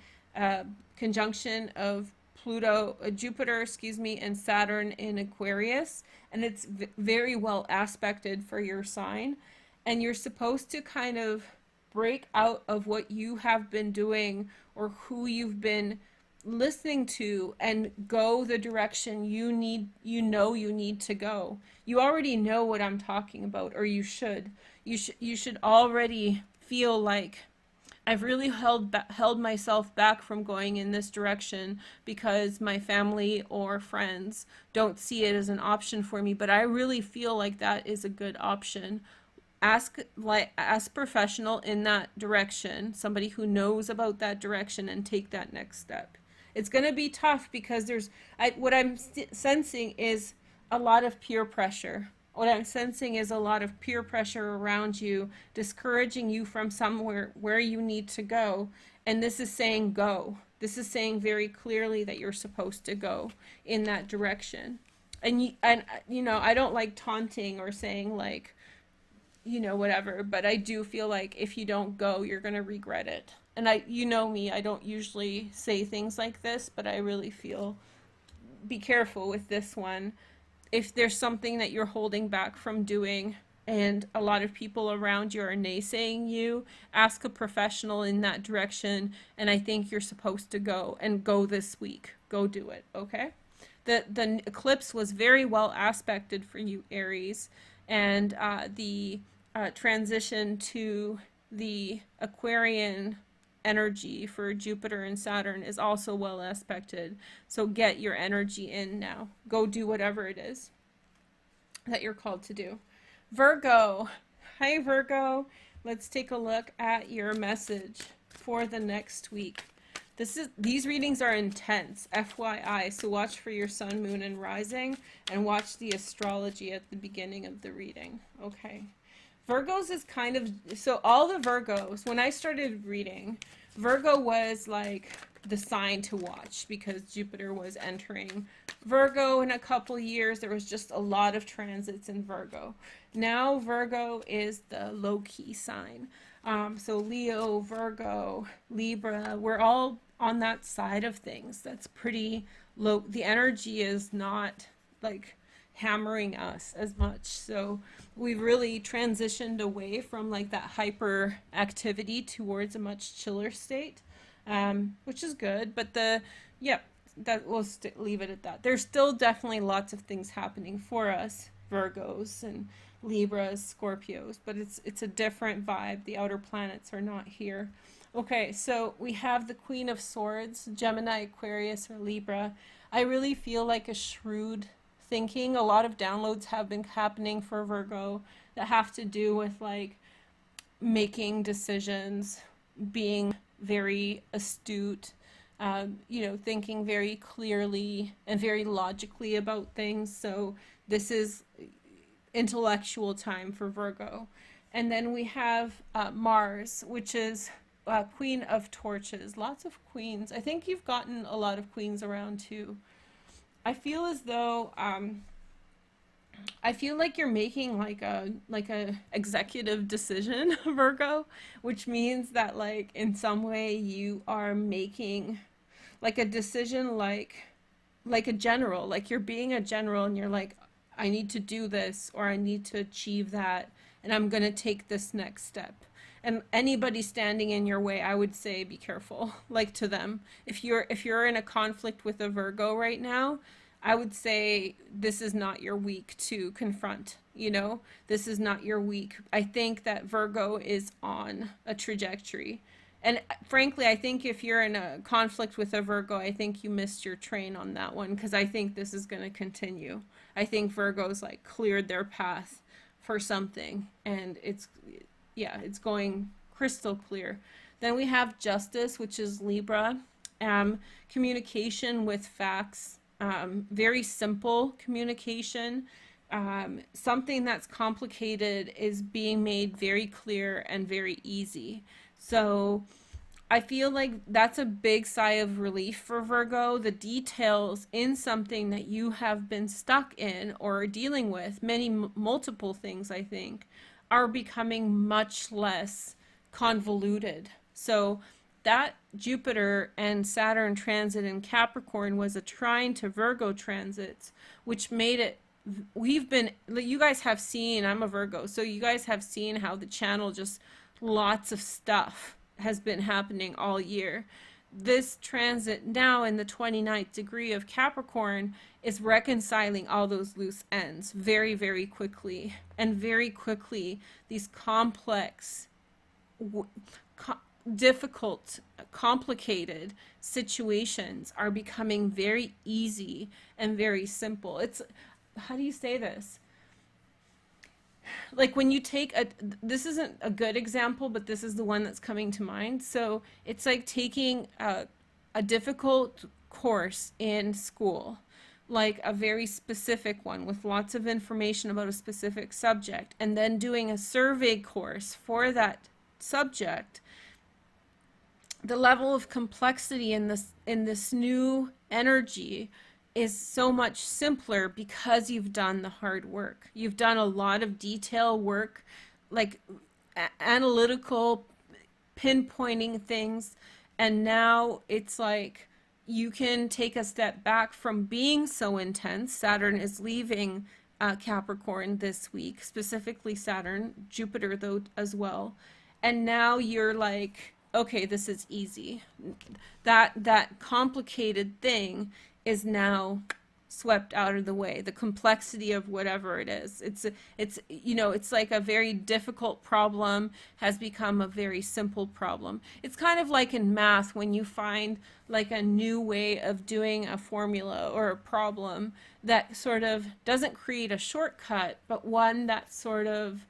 Speaker 1: conjunction of Jupiter, excuse me, and Saturn in Aquarius, and it's very well aspected for your sign. And you're supposed to kind of break out of what you have been doing or who you've been listening to and go the direction you need to go. You already know what I'm talking about, or you should. You should already feel like I've really held myself back from going in this direction because my family or friends don't see it as an option for me, but I really feel like that is a good option. Ask professional in that direction, somebody who knows about that direction, and take that next step. It's going to be tough because what I'm sensing is a lot of peer pressure. What I'm sensing is a lot of peer pressure around you, discouraging you from somewhere where you need to go. And this is saying go. This is saying very clearly that you're supposed to go in that direction. And you know, I don't like taunting or saying like, you know, whatever, but I do feel like if you don't go, you're going to regret it. And you know me, I don't usually say things like this, but I really feel, be careful with this one. If there's something that you're holding back from doing and a lot of people around you are naysaying you, ask a professional in that direction. And I think you're supposed to go, and go this week. Go do it, okay? The eclipse was very well aspected for you, Aries. And the transition to the Aquarian energy for Jupiter and Saturn is also well aspected. So get your energy in now. Go do whatever it is that you're called to do. Virgo. Hi, Virgo. Let's take a look at your message for the next week. These readings are intense, FYI, so watch for your sun, moon, and rising, and watch the astrology at the beginning of the reading. Okay. Virgos is kind of, so all the Virgos, when I started reading, Virgo was like the sign to watch because Jupiter was entering Virgo in a couple years. There was just a lot of transits in Virgo. Now Virgo is the low-key sign. So Leo, Virgo, Libra, we're all on that side of things. That's pretty low. The energy is not like hammering us as much. So we've really transitioned away from like that hyper activity towards a much chiller state, which is good. But that we'll leave it at that. There's still definitely lots of things happening for us, Virgos and Libras, Scorpios, but it's a different vibe. The outer planets are not here. Okay, so we have the Queen of Swords, Gemini, Aquarius, or Libra. I really feel like a shrewd thinking. A lot of downloads have been happening for Virgo that have to do with like making decisions, being very astute, you know, thinking very clearly and very logically about things. So this is intellectual time for Virgo. And then we have Mars, which is Queen of Torches. Lots of queens. I think you've gotten a lot of queens around too. I feel as though I feel like you're making like a executive decision, Virgo, which means that like in some way you are making like a decision like a general, like you're being a general and you're like, I need to do this or I need to achieve that and I'm going to take this next step. And anybody standing in your way, I would say be careful, like to them. If you're in a conflict with a Virgo right now, I would say this is not your week to confront, you know? This is not your week. I think that Virgo is on a trajectory. And frankly, I think if you're in a conflict with a Virgo, I think you missed your train on that one because I think this is going to continue. I think Virgo's like cleared their path for something and it's going crystal clear. Then we have Justice, which is Libra. Communication with facts. Very simple communication. Something that's complicated is being made very clear and very easy. So I feel like that's a big sigh of relief for Virgo. The details in something that you have been stuck in or dealing with, multiple things I think, are becoming much less convoluted. So that Jupiter and Saturn transit in Capricorn was a trine to Virgo transits, which made it, you guys have seen, I'm a Virgo, so you guys have seen how the channel just lots of stuff has been happening all year. This transit now in the 29th degree of Capricorn is reconciling all those loose ends very, very quickly. And very quickly, these complex, difficult, complicated situations are becoming very easy and very simple. It's, how do you say this? Like when you take this isn't a good example, but this is the one that's coming to mind. So it's like taking a difficult course in school, like a very specific one with lots of information about a specific subject, and then doing a survey course for that subject. The level of complexity in this new energy is so much simpler because you've done the hard work. You've done a lot of detail work, like analytical, pinpointing things, and now it's like you can take a step back from being so intense. Saturn is leaving Capricorn this week, specifically Saturn, Jupiter though as well, and now you're like, okay, this is easy. That complicated thing is now swept out of the way. The complexity of whatever it is, it's you know, it's like a very difficult problem has become a very simple problem. It's kind of like in math when you find like a new way of doing a formula or a problem that sort of doesn't create a shortcut, but one that sort of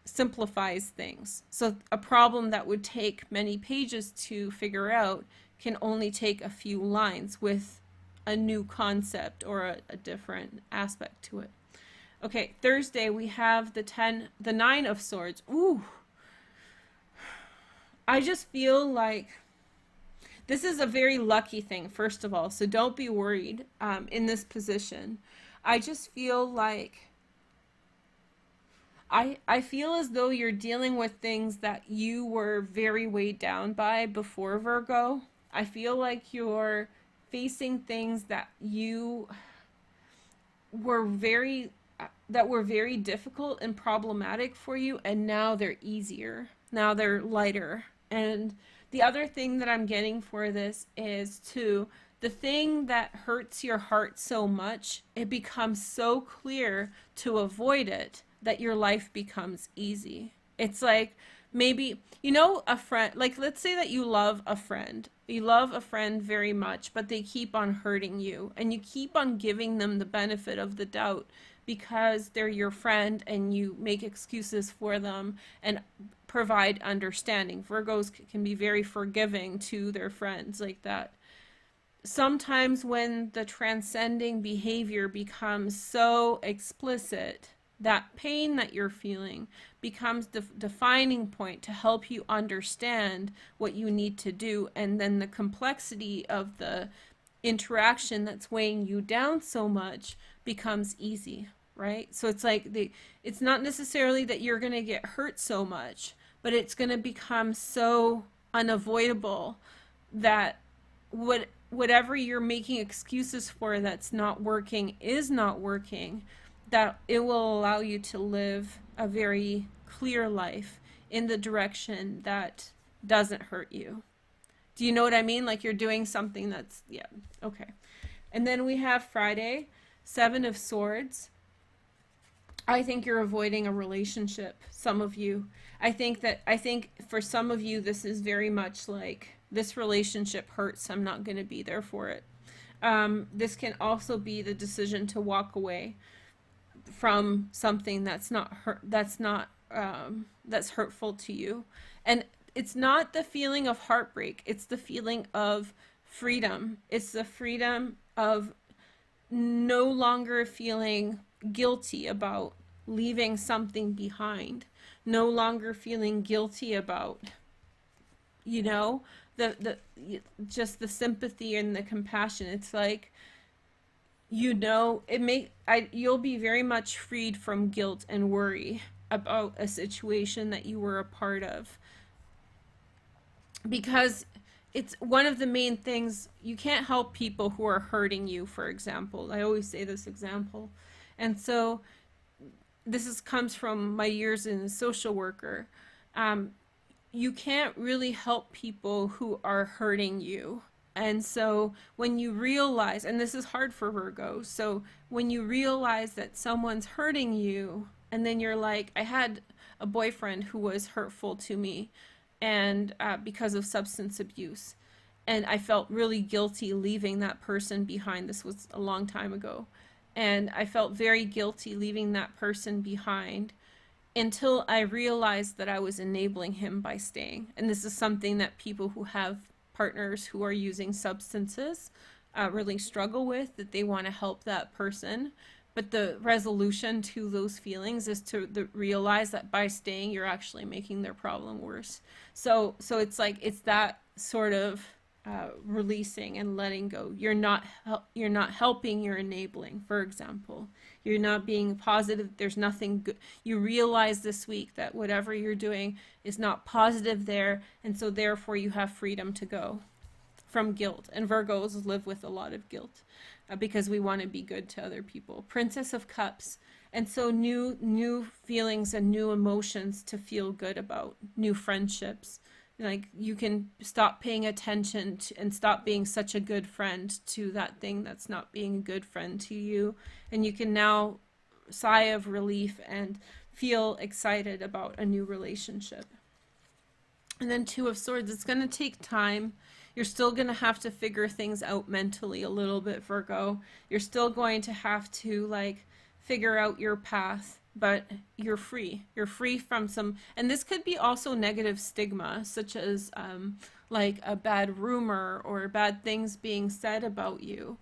Speaker 1: simplifies things. So a problem that would take many pages to figure out can only take a few lines with a new concept or a different aspect to it. Okay, Thursday we have the 9 of Swords. Ooh. I just feel like this is a very lucky thing, first of all, so don't be worried in this position. I just feel like I feel as though you're dealing with things that you were very weighed down by before Virgo. I feel like you're facing things that you were very difficult and problematic for you, and now they're easier. Now they're lighter. And the other thing that I'm getting for this is the thing that hurts your heart so much, it becomes so clear to avoid it that your life becomes easy. It's like maybe, you know, a friend, like let's say that you love a friend. You love a friend very much, but they keep on hurting you, and you keep on giving them the benefit of the doubt because they're your friend, and you make excuses for them and provide understanding. Virgos can be very forgiving to their friends like that. Sometimes when the transcending behavior becomes so explicit, that pain that you're feeling becomes the defining point to help you understand what you need to do, and then the complexity of the interaction that's weighing you down so much becomes easy, right? So it's like it's not necessarily that you're going to get hurt so much, but it's going to become so unavoidable that whatever you're making excuses for that's not working is not working, that it will allow you to live a very clear life in the direction that doesn't hurt you. Do you know what I mean? Like you're doing something that's, yeah, okay. And then we have Friday, 7 of Swords. I think you're avoiding a relationship, some of you. I think for some of you, this is very much like, this relationship hurts, I'm not going to be there for it. This can also be the decision to walk away from something that's hurtful to you. And it's not the feeling of heartbreak, it's the feeling of freedom. It's the freedom of no longer feeling guilty about leaving something behind, no longer feeling guilty about, you know, just the sympathy and the compassion. It's like, you know, you'll be very much freed from guilt and worry about a situation that you were a part of, because it's one of the main things. You can't help people who are hurting you, for example. I always say this example. And so comes from my years as a social worker. You can't really help people who are hurting you. And so when you realize, and this is hard for Virgo, so when you realize that someone's hurting you, and then you're like, I had a boyfriend who was hurtful to me, and because of substance abuse, and I felt really guilty leaving that person behind. This was a long time ago, and I felt very guilty leaving that person behind until I realized that I was enabling him by staying. And this is something that people who have partners who are using substances really struggle with, that they want to help that person. But the resolution to those feelings is to realize that by staying, you're actually making their problem worse. So it's like, it's that sort of releasing and letting go. You're not helping, you're enabling. For example, you're not being positive. There's nothing good. You realize this week that whatever you're doing is not positive there, and so therefore you have freedom to go from guilt. And Virgos live with a lot of guilt because we want to be good to other people. Princess of Cups. And so new feelings and new emotions to feel good about, new friendships. Like, you can stop paying attention to, and stop being such a good friend to that thing that's not being a good friend to you. And you can now sigh of relief and feel excited about a new relationship. And then Two of Swords. It's going to take time. You're still going to have to figure things out mentally a little bit, Virgo. You're still going to have to, like, figure out your path. But you're free. You're free from some, and this could be also negative stigma, such as like a bad rumor or bad things being said about you.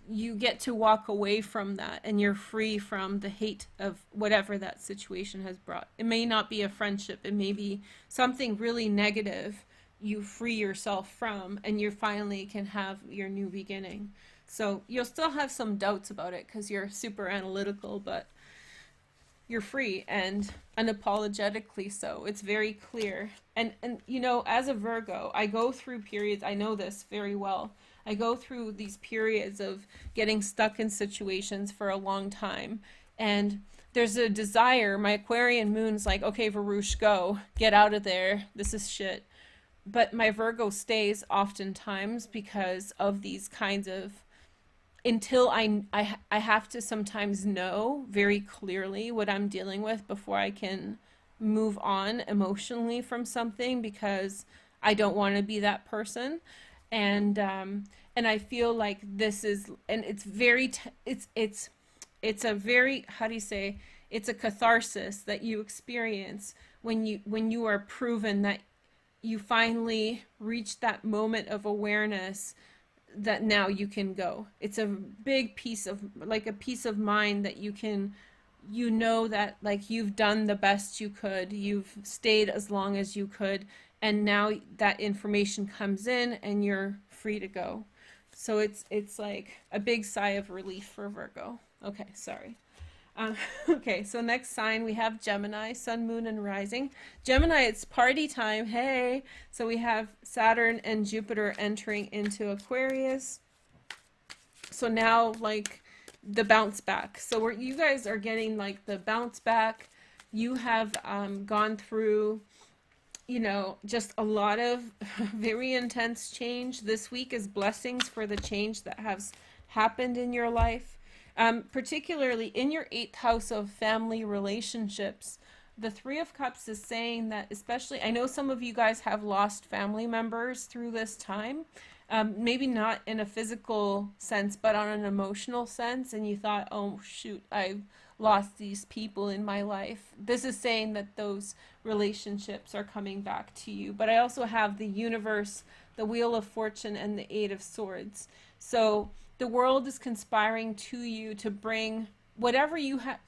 Speaker 1: You get to walk away from that, and you're free from the hate of whatever that situation has brought. It may not be a friendship. It may be something really negative you free yourself from, and you finally can have your new beginning. So you'll still have some doubts about it because you're super analytical, but you're free, and unapologetically so. It's very clear. And you know, as a Virgo, I go through periods, I know this very well. I go through these periods of getting stuck in situations for a long time. And there's a desire, my Aquarian moon's like, okay, Veroosh, go. Get out of there. This is shit. But my Virgo stays oftentimes because of these kinds of, until I have to sometimes know very clearly what I'm dealing with before I can move on emotionally from something, because I don't want to be that person. And I feel like this is, and it's very, it's a very, how do you say, it's a catharsis that you experience when you are proven that you finally reach that moment of awareness that now you can go. It's a big piece of, like, a peace of mind that you can, you know, that like you've done the best you could, you've stayed as long as you could, and now that information comes in and you're free to go. So it's like a big sigh of relief for Virgo. Okay, sorry. Okay, so next sign we have Gemini, Sun, Moon, and Rising. Gemini, it's party time. Hey! So we have Saturn and Jupiter entering into Aquarius. So now, like, the bounce back. So you guys are getting, like, the bounce back. You have gone through, you know, just a lot of very intense change. This week is blessings for the change that has happened in your life. Particularly in your 8th house of family relationships. The Three of Cups is saying that, especially, I know some of you guys have lost family members through this time. Maybe not in a physical sense, but on an emotional sense. And you thought, oh, shoot, I've lost these people in my life. This is saying that those relationships are coming back to you. But I also have the universe, the Wheel of Fortune, and the Eight of Swords. So the world is conspiring to you to bring whatever you have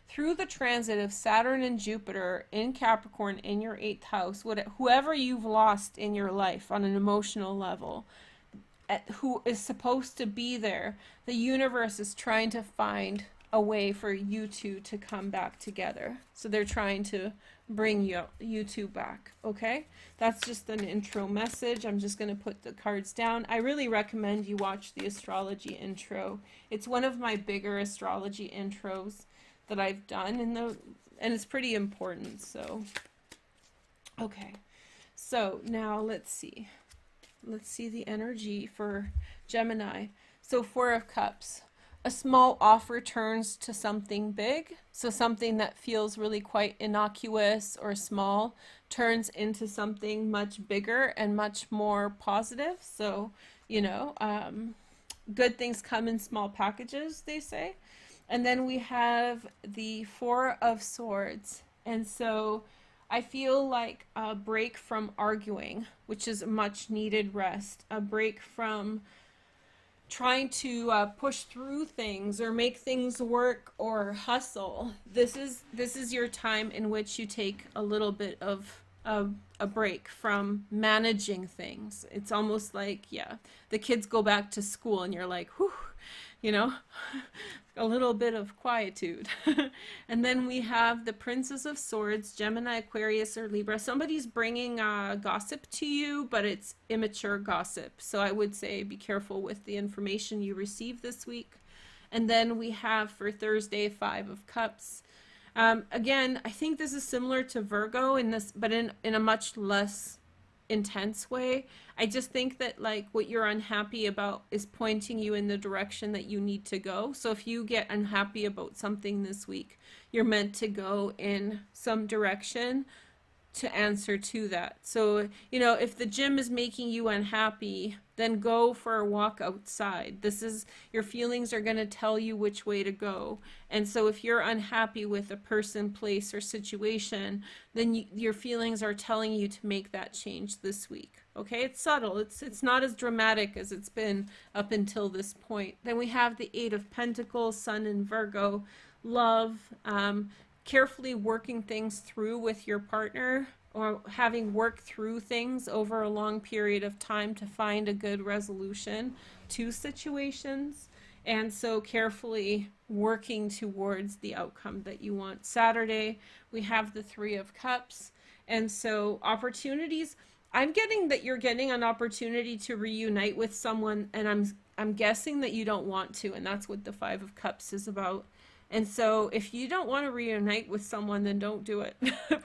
Speaker 1: through the transit of Saturn and Jupiter in Capricorn in your 8th house. Whoever you've lost in your life on an emotional level, who is supposed to be there, the universe is trying to find a way for you two to come back together. So they're trying to bring you two back. Okay, that's just an intro message. I'm just going to put the cards down. I really recommend you watch the astrology intro. It's one of my bigger astrology intros that I've done, and it's pretty important. So okay, so now let's see the energy for Gemini. So Four of Cups. A small offer turns to something big. So something that feels really quite innocuous or small turns into something much bigger and much more positive. So, good things come in small packages, they say. And then we have the Four of Swords. And so I feel like a break from arguing, which is a much needed rest, a break from trying to push through things or make things work or hustle. This is your time in which you take a little bit of a break from managing things. It's almost like, yeah, the kids go back to school and you're like, whew, a little bit of quietude. And then we have the Princess of Swords, Gemini, Aquarius, or Libra. Somebody's bringing gossip to you, but it's immature gossip. So I would say be careful with the information you receive this week. And then we have for Thursday, Five of Cups. Again, I think this is similar to Virgo in this, but in a much less intense way. I just think that like what you're unhappy about is pointing you in the direction that you need to go. So if you get unhappy about something this week, you're meant to go in some direction to answer to that. So, if the gym is making you unhappy, then go for a walk outside. Your feelings are going to tell you which way to go. And so if you're unhappy with a person, place, or situation, then your feelings are telling you to make that change this week. Okay, it's subtle. It's not as dramatic as it's been up until this point. Then we have the Eight of Pentacles, Sun in Virgo, love, carefully working things through with your partner, or having worked through things over a long period of time to find a good resolution to situations. And so carefully working towards the outcome that you want. Saturday, we have the Three of Cups. And so opportunities, I'm getting that you're getting an opportunity to reunite with someone, and I'm guessing that you don't want to, and that's what the Five of Cups is about. And so if you don't want to reunite with someone, then don't do it,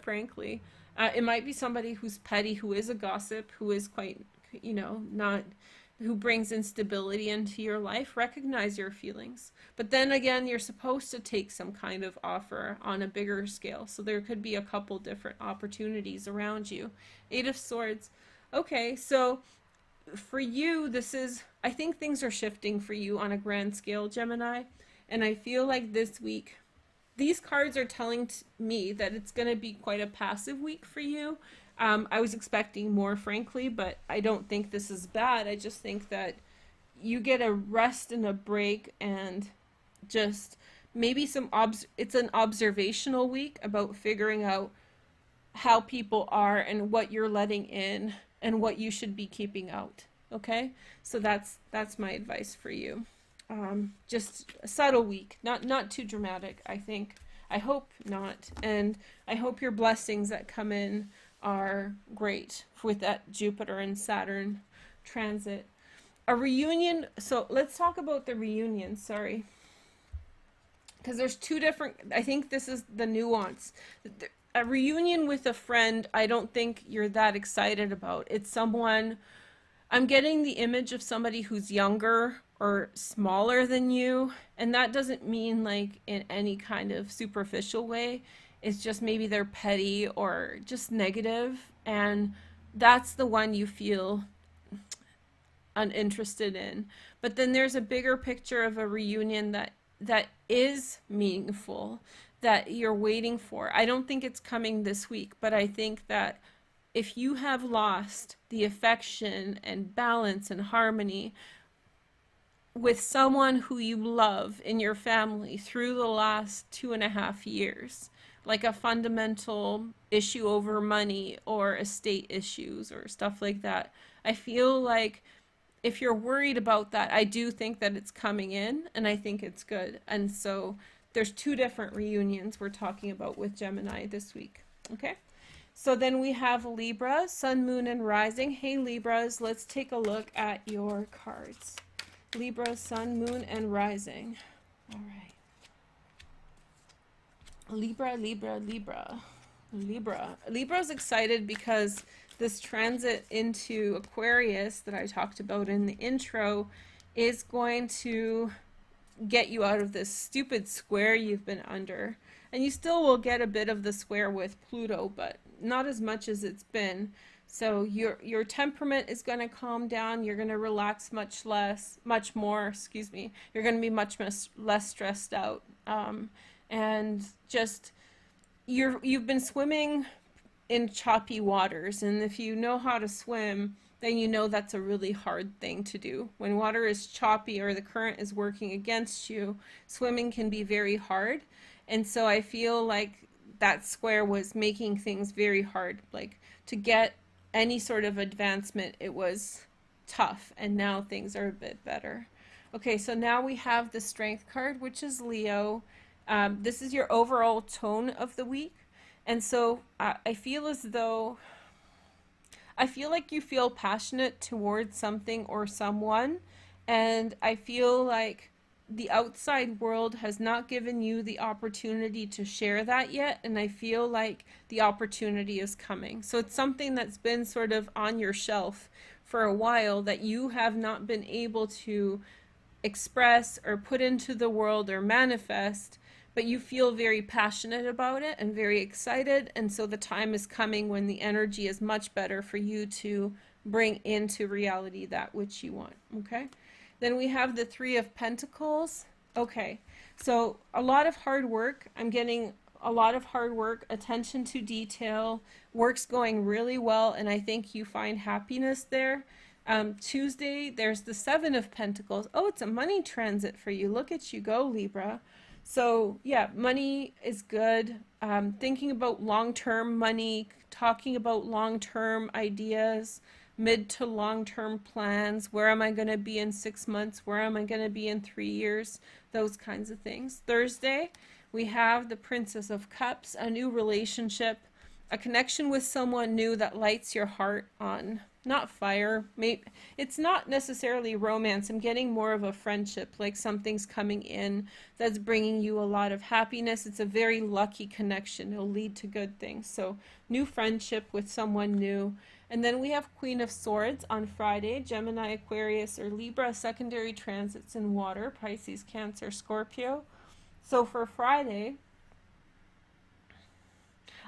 Speaker 1: frankly. It might be somebody who's petty, who is a gossip, who is quite, who brings instability into your life. Recognize your feelings. But then again, you're supposed to take some kind of offer on a bigger scale. So there could be a couple different opportunities around you. Eight of Swords. Okay, so for you, I think things are shifting for you on a grand scale, Gemini. And I feel like this week, these cards are telling me that it's going to be quite a passive week for you. I was expecting more, frankly, but I don't think this is bad. I just think that you get a rest and a break, and just maybe it's an observational week about figuring out how people are and what you're letting in and what you should be keeping out. Okay? So that's my advice for you. Just a subtle week, not too dramatic, I think. I hope not. And I hope your blessings that come in are great with that Jupiter and Saturn transit. A reunion. So let's talk about the reunion. Sorry. Because there's two different, I think this is the nuance. A reunion with a friend, I don't think you're that excited about. It's someone, I'm getting the image of somebody who's younger or smaller than you, and that doesn't mean like in any kind of superficial way. It's just maybe they're petty or just negative, and that's the one you feel uninterested in. But then there's a bigger picture of a reunion that is meaningful, that you're waiting for. I don't think it's coming this week, but I think that if you have lost the affection and balance and harmony with someone who you love in your family through the last 2.5 years, like a fundamental issue over money or estate issues or stuff like that, I feel like if you're worried about that, I do think that it's coming in, and I think it's good. And so there's two different reunions we're talking about with Gemini this week. Okay, so then we have Libra, Sun, Moon, and Rising. Hey Libras, let's take a look at your cards. Libra, Sun, Moon, and Rising. All right. Libra, Libra, Libra, Libra. Libra's excited because this transit into Aquarius that I talked about in the intro is going to get you out of this stupid square you've been under. And you still will get a bit of the square with Pluto, but not as much as it's been. So your temperament is going to calm down. You're going to relax much more, excuse me. You're going to be much less stressed out. And just, you've been swimming in choppy waters. And if you know how to swim, then you know that's a really hard thing to do. When water is choppy or the current is working against you, swimming can be very hard. And so I feel like that square was making things very hard. Like to get any sort of advancement, it was tough. And now things are a bit better. Okay, so now we have the Strength card, which is Leo. This is your overall tone of the week. And so I feel as though, I feel like you feel passionate towards something or someone, and I feel like the outside world has not given you the opportunity to share that yet, and I feel like the opportunity is coming. So it's something that's been sort of on your shelf for a while that you have not been able to express or put into the world or manifest, but you feel very passionate about it and very excited, and so the time is coming when the energy is much better for you to bring into reality that which you want. Okay, then we have the Three of Pentacles. Okay, so a lot of hard work. I'm getting a lot of hard work, attention to detail, work's going really well, and I think you find happiness there. Tuesday, there's the Seven of Pentacles. Oh, it's a money transit for you. Look at you go, Libra. So yeah, money is good. Thinking about long-term money, talking about long-term ideas, mid to long-term plans. Where am I going to be in 6 months? Where am I going to be in 3 years? Those kinds of things. Thursday, we have the Princess of Cups, a new relationship, a connection with someone new that lights your heart on, not fire. Maybe it's not necessarily romance. I'm getting more of a friendship, like something's coming in that's bringing you a lot of happiness. It's a very lucky connection. It'll lead to good things. So new friendship with someone new. And then we have Queen of Swords on Friday, Gemini, Aquarius, or Libra, secondary transits in water, Pisces, Cancer, Scorpio. So for Friday,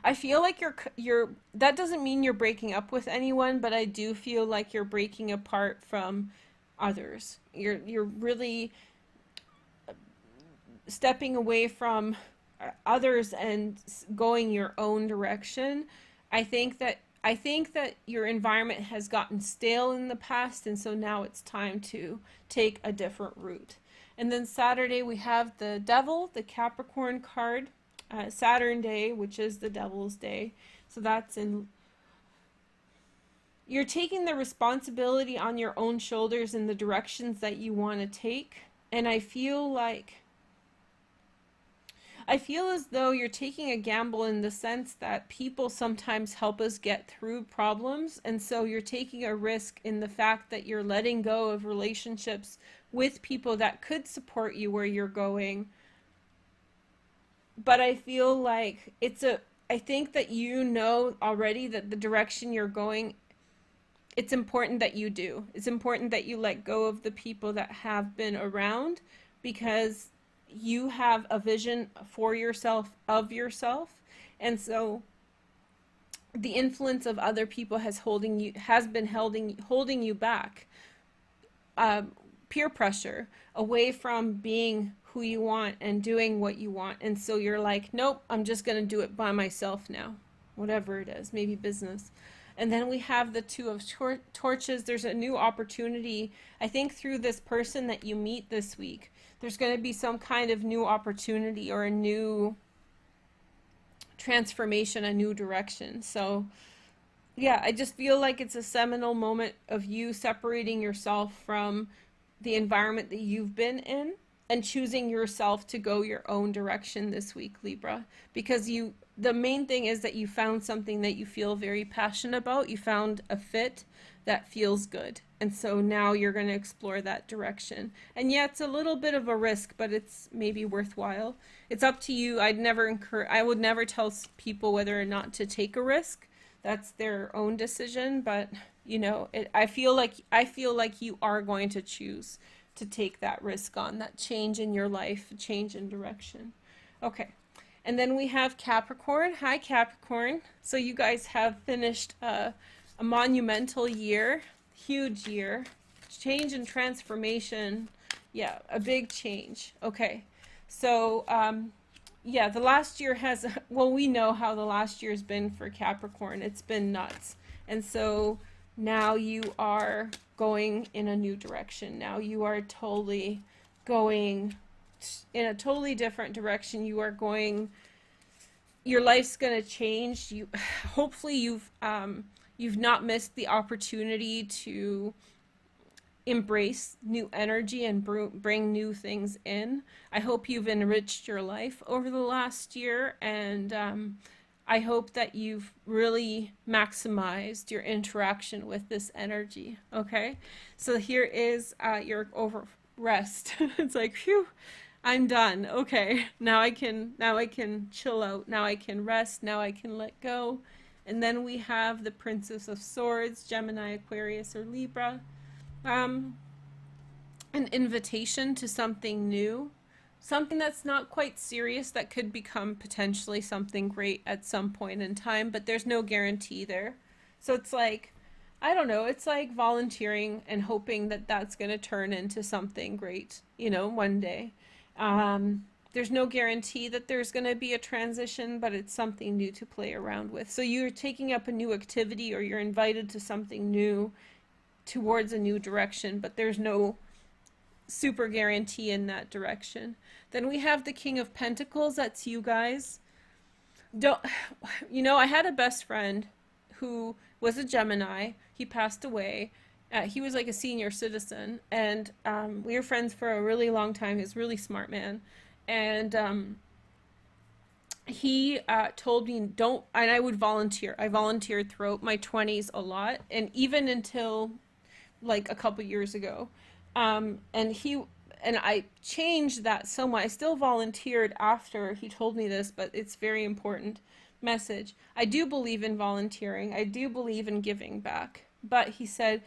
Speaker 1: I feel like you're that doesn't mean you're breaking up with anyone, but I do feel like you're breaking apart from others. You're really stepping away from others and going your own direction. I think that your environment has gotten stale in the past, and so now it's time to take a different route. And then Saturday we have the Devil, the Capricorn card. Saturn Day, which is the Devil's Day. So that's you're taking the responsibility on your own shoulders in the directions that you want to take. And I feel as though you're taking a gamble in the sense that people sometimes help us get through problems. And so you're taking a risk in the fact that you're letting go of relationships with people that could support you where you're going. But I feel like I think that you know already that the direction you're going, it's important that you do. It's important that you let go of the people that have been around, because you have a vision for yourself, of yourself. And so the influence of other people has been holding you back. Peer pressure, away from being who you want and doing what you want. And so you're like, nope, I'm just going to do it by myself now, whatever it is, maybe business. And then we have the Two of Torches. There's a new opportunity, I think, through this person that you meet this week. There's going to be some kind of new opportunity or a new transformation, a new direction. So yeah, I just feel like it's a seminal moment of you separating yourself from the environment that you've been in and choosing yourself to go your own direction this week, Libra, because the main thing is that you found something that you feel very passionate about. You found a fit that feels good. And so now you're going to explore that direction. And yeah, it's a little bit of a risk, but it's maybe worthwhile. It's up to you. I would never tell people whether or not to take a risk. That's their own decision, but you know, I feel like you are going to choose to take that risk on, that change in your life, change in direction. Okay. And then we have Capricorn. Hi, Capricorn. So you guys have finished a monumental year, huge year, change and transformation. Yeah, a big change. Okay. So, yeah, the last year has, well, we know how the last year's been for Capricorn. It's been nuts. And so now you are going in a new direction. Now you are totally going in a totally different direction. You are going, your life's going to change. Hopefully you've not missed the opportunity to embrace new energy and bring new things in. I hope you've enriched your life over the last year, and I hope that you've really maximized your interaction with this energy. Okay, so here is your rest. It's like, phew, I'm done. Okay, now I can chill out. Now I can rest. Now I can let go. And then we have the Princess of Swords, Gemini, Aquarius, or Libra. An invitation to something new. Something that's not quite serious that could become potentially something great at some point in time, but there's no guarantee there. So it's like, I don't know, it's like volunteering and hoping that that's going to turn into something great, you know, one day. There's no guarantee that there's going to be a transition, but it's something new to play around with. So you're taking up a new activity, or you're invited to something new towards a new direction, but there's no super guarantee in that direction. Then we have the King of Pentacles. That's you guys. You know, I had a best friend who was a Gemini. He passed away. He was like a senior citizen, and we were friends for a really long time. He's a really smart man, and he told me and I would volunteer. I volunteered throughout my 20s a lot, and even until like a couple years ago. And I changed that so much. I still volunteered after he told me this, but it's very important message. I do believe in volunteering. I do believe in giving back. But he said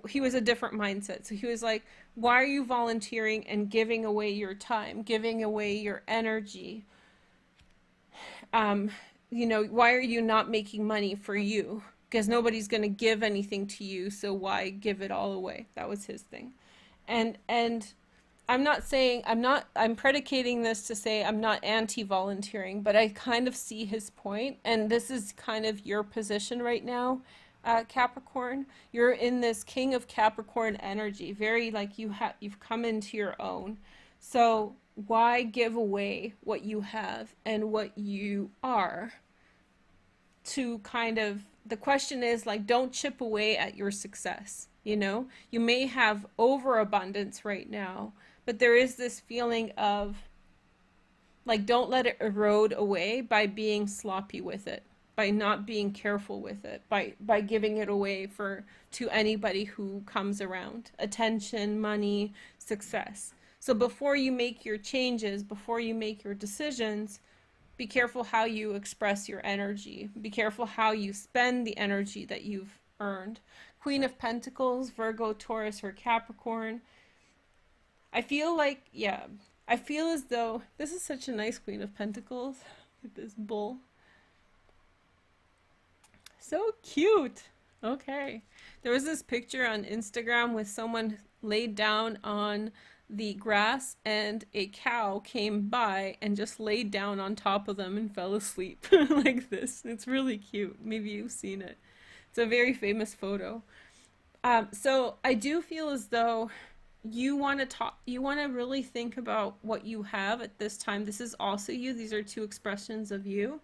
Speaker 1: he was a different mindset. So he was like, why are you volunteering and giving away your time, giving away your energy? You know, why are you not making money for you? Because nobody's going to give anything to you, so why give it all away? That was his thing. And I'm not saying, I'm predicating this to say I'm not anti-volunteering, but I kind of see his point, and this is kind of your position right now, Capricorn. You're in this King of Capricorn energy, very like you've come into your own. So why give away what you have and what you are to kind of, the question is like, don't chip away at your success. You know, you may have overabundance right now, but there is this feeling of like, don't let it erode away by being sloppy with it, by not being careful with it, by giving it away to anybody who comes around. Attention, money, success. So before you make your changes, before you make your decisions, be careful how you express your energy. Be careful how you spend the energy that you've earned. Queen of Pentacles, Virgo, Taurus, or Capricorn. I feel like, yeah, I feel as though this is such a nice Queen of Pentacles with this bull. So cute. Okay. There was this picture on Instagram with someone laid down on the grass and a cow came by and just laid down on top of them and fell asleep like this. It's really cute. Maybe you've seen it. It's a very famous photo. So I do feel as though you want to really think about what you have at this time. This is also you. These are two expressions of you.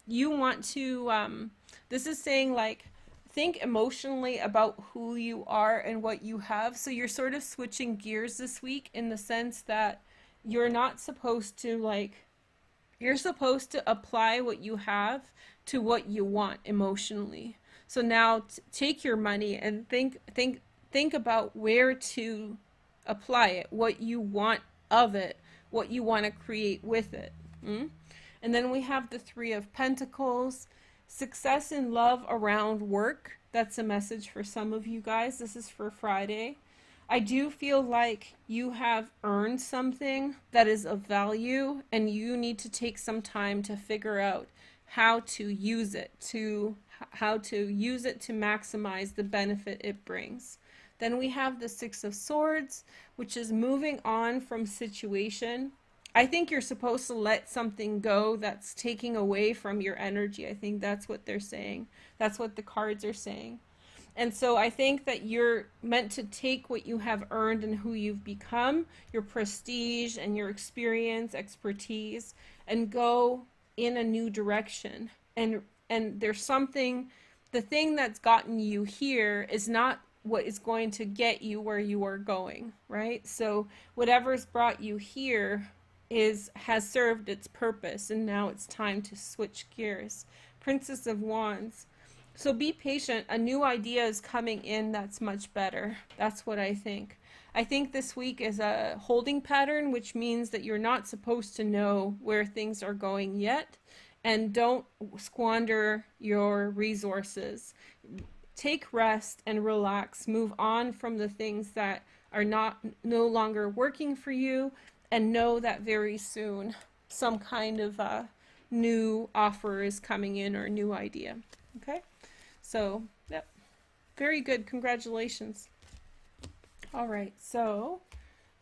Speaker 1: You want to, this is saying like, think emotionally about who you are and what you have. So you're sort of switching gears this week in the sense that you're not supposed to like, you're supposed to apply what you have to what you want emotionally. So now take your money and think about where to apply it, what you want of it, what you want to create with it. And then we have the Three of Pentacles, success in love around work. That's a message for some of you guys. This is for Friday. I do feel like you have earned something that is of value, and you need to take some time to figure out how to use it, to maximize the benefit it brings. Then we have the Six of Swords, which is moving on from situation. I think you're supposed to let something go that's taking away from your energy. I think that's what they're saying. That's what the cards are saying. And so I think that you're meant to take what you have earned and who you've become, your prestige and your experience, expertise, and go in a new direction. And there's something, the thing that's gotten you here is not what is going to get you where you are going, right? So whatever's brought you here has served its purpose, and now it's time to switch gears. Princess of Wands. So be patient. A new idea is coming in that's much better. That's what I think. I think this week is a holding pattern, which means that you're not supposed to know where things are going yet, and don't squander your resources. Take rest and relax. Move on from the things that are no longer working for you, and know that very soon some kind of new offer is coming in, or a new idea. Okay? So, yep. Very good. Congratulations. All right. So,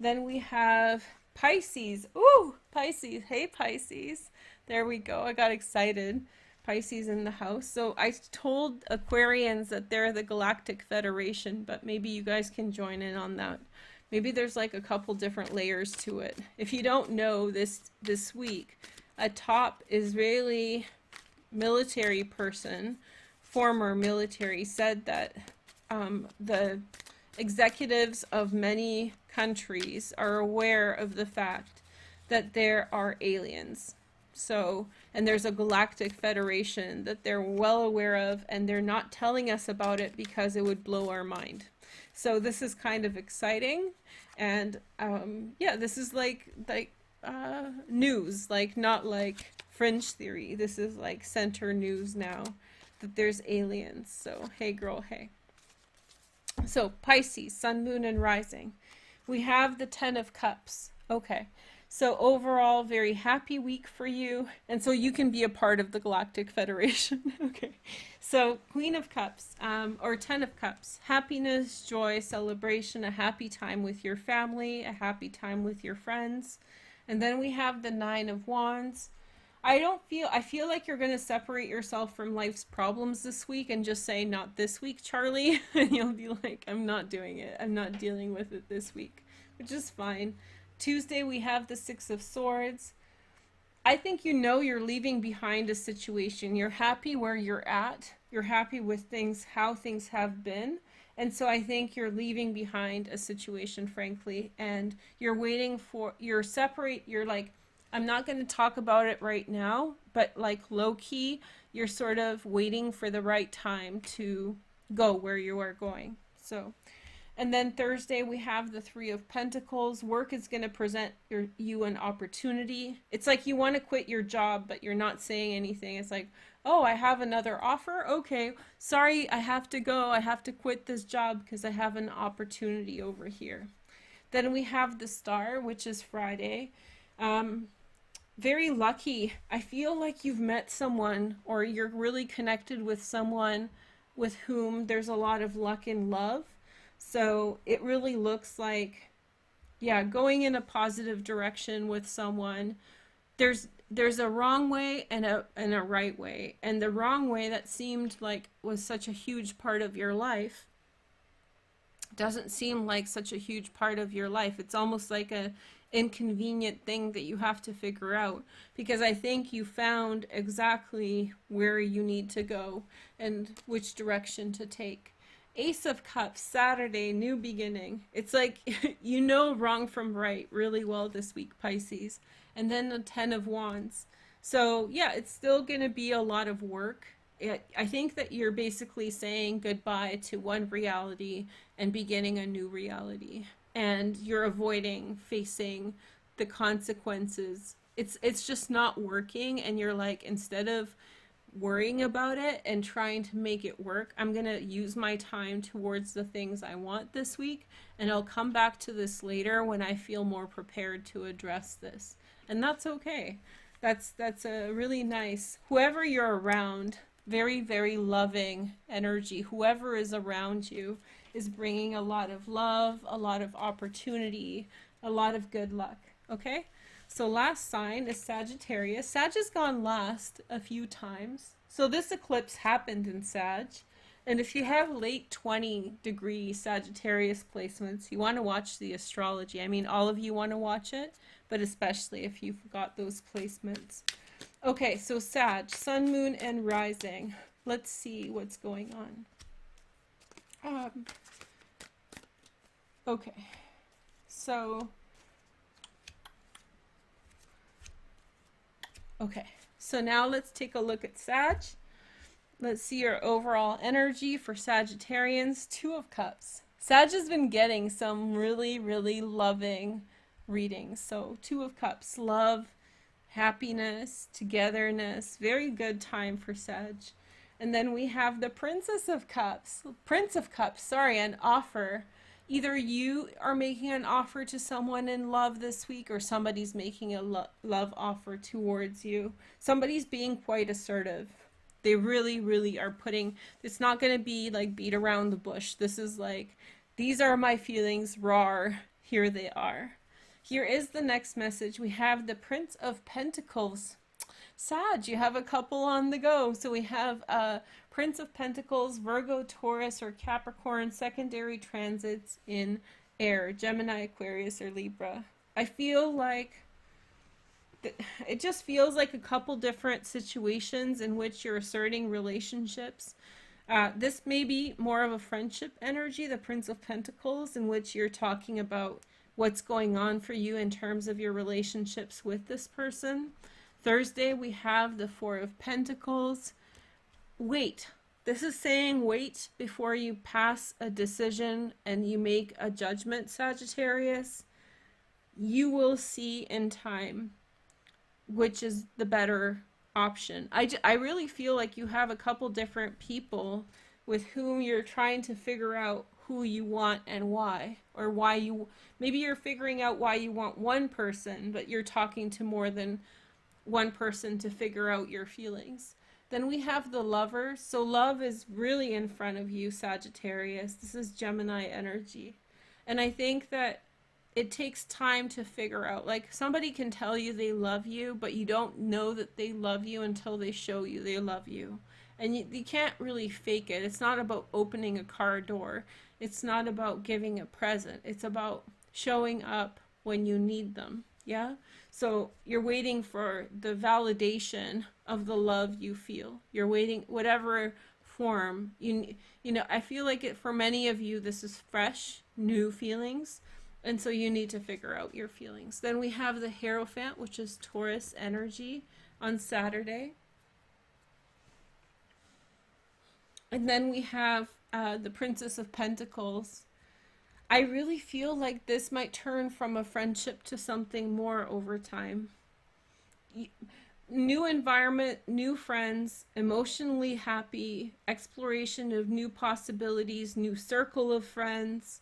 Speaker 1: then we have Pisces. Ooh, Pisces. Hey, Pisces. There we go. I got excited. Pisces in the house. So, I told Aquarians that they're the Galactic Federation, but maybe you guys can join in on that. Maybe there's like a couple different layers to it. If you don't know, this week, a top Israeli military person, former military, said that the executives of many countries are aware of the fact that there are aliens. So, and there's a galactic federation that they're well aware of, and they're not telling us about it because it would blow our mind. So this is kind of exciting, and yeah, this is like news, like not like fringe theory. This is like center news now, that there's aliens. So hey girl, hey. So Pisces, Sun, Moon, and Rising. We have the Ten of Cups. Okay, so overall, very happy week for you, and so you can be a part of the Galactic Federation. Okay, so Queen of Cups, or Ten of Cups. Happiness, joy, celebration, a happy time with your family, a happy time with your friends. And then we have the Nine of Wands. I feel like you're going to separate yourself from life's problems this week and just say, not this week, Charlie. And you'll be like, I'm not doing it. I'm not dealing with it this week, which is fine. Tuesday, we have the Six of Swords. I think you know you're leaving behind a situation. You're happy where you're at. You're happy with things, how things have been. And so I think you're leaving behind a situation, frankly, and you're waiting for, you're like, I'm not going to talk about it right now, but like low key, you're sort of waiting for the right time to go where you are going. So, and then Thursday we have the Three of Pentacles. Work is going to present you an opportunity. It's like you want to quit your job, but you're not saying anything. It's like, oh, I have another offer. Okay, sorry, I have to go. I have to quit this job because I have an opportunity over here. Then we have the Star, which is Friday. Very lucky. I feel like you've met someone, or you're really connected with someone with whom there's a lot of luck and love. So it really looks like, yeah, going in a positive direction with someone. There's a wrong way and a right way. And the wrong way that seemed like was such a huge part of your life doesn't seem like such a huge part of your life. It's almost like a inconvenient thing that you have to figure out, because I think you found exactly where you need to go and which direction to take. Ace of Cups, Saturday, new beginning. It's like you know wrong from right really well this week, Pisces. And then the Ten of Wands. So yeah, it's still going to be a lot of work. I think that you're basically saying goodbye to one reality and beginning a new reality. And you're avoiding facing the consequences. It's just not working, and you're like, instead of worrying about it and trying to make it work, I'm going to use my time towards the things I want this week, and I'll come back to this later when I feel more prepared to address this. And that's okay. That's a really nice, whoever you're around, very, very loving energy. Whoever is around you is bringing a lot of love, a lot of opportunity, a lot of good luck. Okay? So last sign is Sagittarius. Sag has gone last a few times. So this eclipse happened in Sag. And if you have late 20-degree Sagittarius placements, you want to watch the astrology. I mean, all of you want to watch it, but especially if you've got those placements. Okay, so Sag, Sun, Moon, and Rising. Let's see what's going on. Okay, so... Okay, so now let's take a look at Sag. Let's see your overall energy for Sagittarians. Two of Cups. Sag has been getting some really, really loving readings. So Two of Cups, love, happiness, togetherness. Very good time for Sag. And then we have the Prince of Cups, an offer. Either you are making an offer to someone in love this week, or somebody's making a love offer towards you. Somebody's being quite assertive. They really, really are putting, it's not going to be like beat around the bush. This is like, these are my feelings, raw, here they are. Here is the next message. We have the Prince of Pentacles. Sag, you have a couple on the go. So we have Prince of Pentacles, Virgo, Taurus, or Capricorn, secondary transits in air, Gemini, Aquarius, or Libra. I feel like it just feels like a couple different situations in which you're asserting relationships. This may be more of a friendship energy, the Prince of Pentacles, in which you're talking about what's going on for you in terms of your relationships with this person. Thursday, we have the Four of Pentacles. Wait. This is saying wait before you pass a decision and you make a judgment, Sagittarius. You will see in time which is the better option. I really feel like you have a couple different people with whom you're trying to figure out who you want and why, or why you, maybe you're figuring out why you want one person, but you're talking to more than one person to figure out your feelings. Then we have the Lover. So love is really in front of you, Sagittarius. This is Gemini energy. And I think that it takes time to figure out, like, somebody can tell you they love you, but you don't know that they love you until they show you they love you. And you can't really fake it. It's not about opening a car door. It's not about giving a present. It's about showing up when you need them. Yeah? So you're waiting for the validation of the love you feel. You're waiting, whatever form. You know, I feel like it, for many of you, this is fresh, new feelings. And so you need to figure out your feelings. Then we have the Hierophant, which is Taurus energy on Saturday. And then we have the Princess of Pentacles. I really feel like this might turn from a friendship to something more over time. New environment, new friends, emotionally happy, exploration of new possibilities, new circle of friends,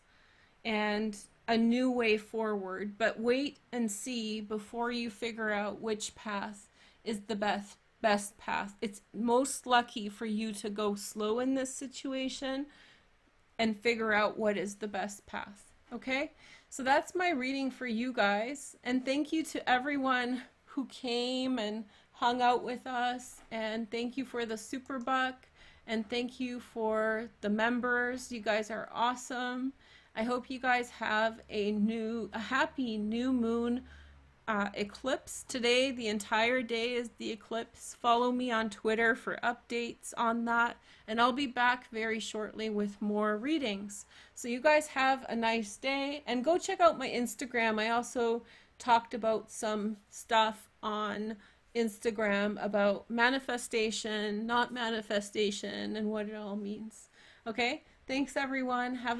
Speaker 1: and a new way forward. But wait and see before you figure out which path is the best path. It's most lucky for you to go slow in this situation and figure out what is the best path. Okay? So that's my reading for you guys. And thank you to everyone who came and hung out with us. And thank you for the super buck. And thank you for the members. You guys are awesome. I hope you guys have a happy new moon eclipse. Today, the entire day is the eclipse. Follow me on Twitter for updates on that, and I'll be back very shortly with more readings. So you guys have a nice day, and go check out my Instagram. I also talked about some stuff on Instagram about manifestation, not manifestation, and what it all means. Okay, thanks everyone. Have a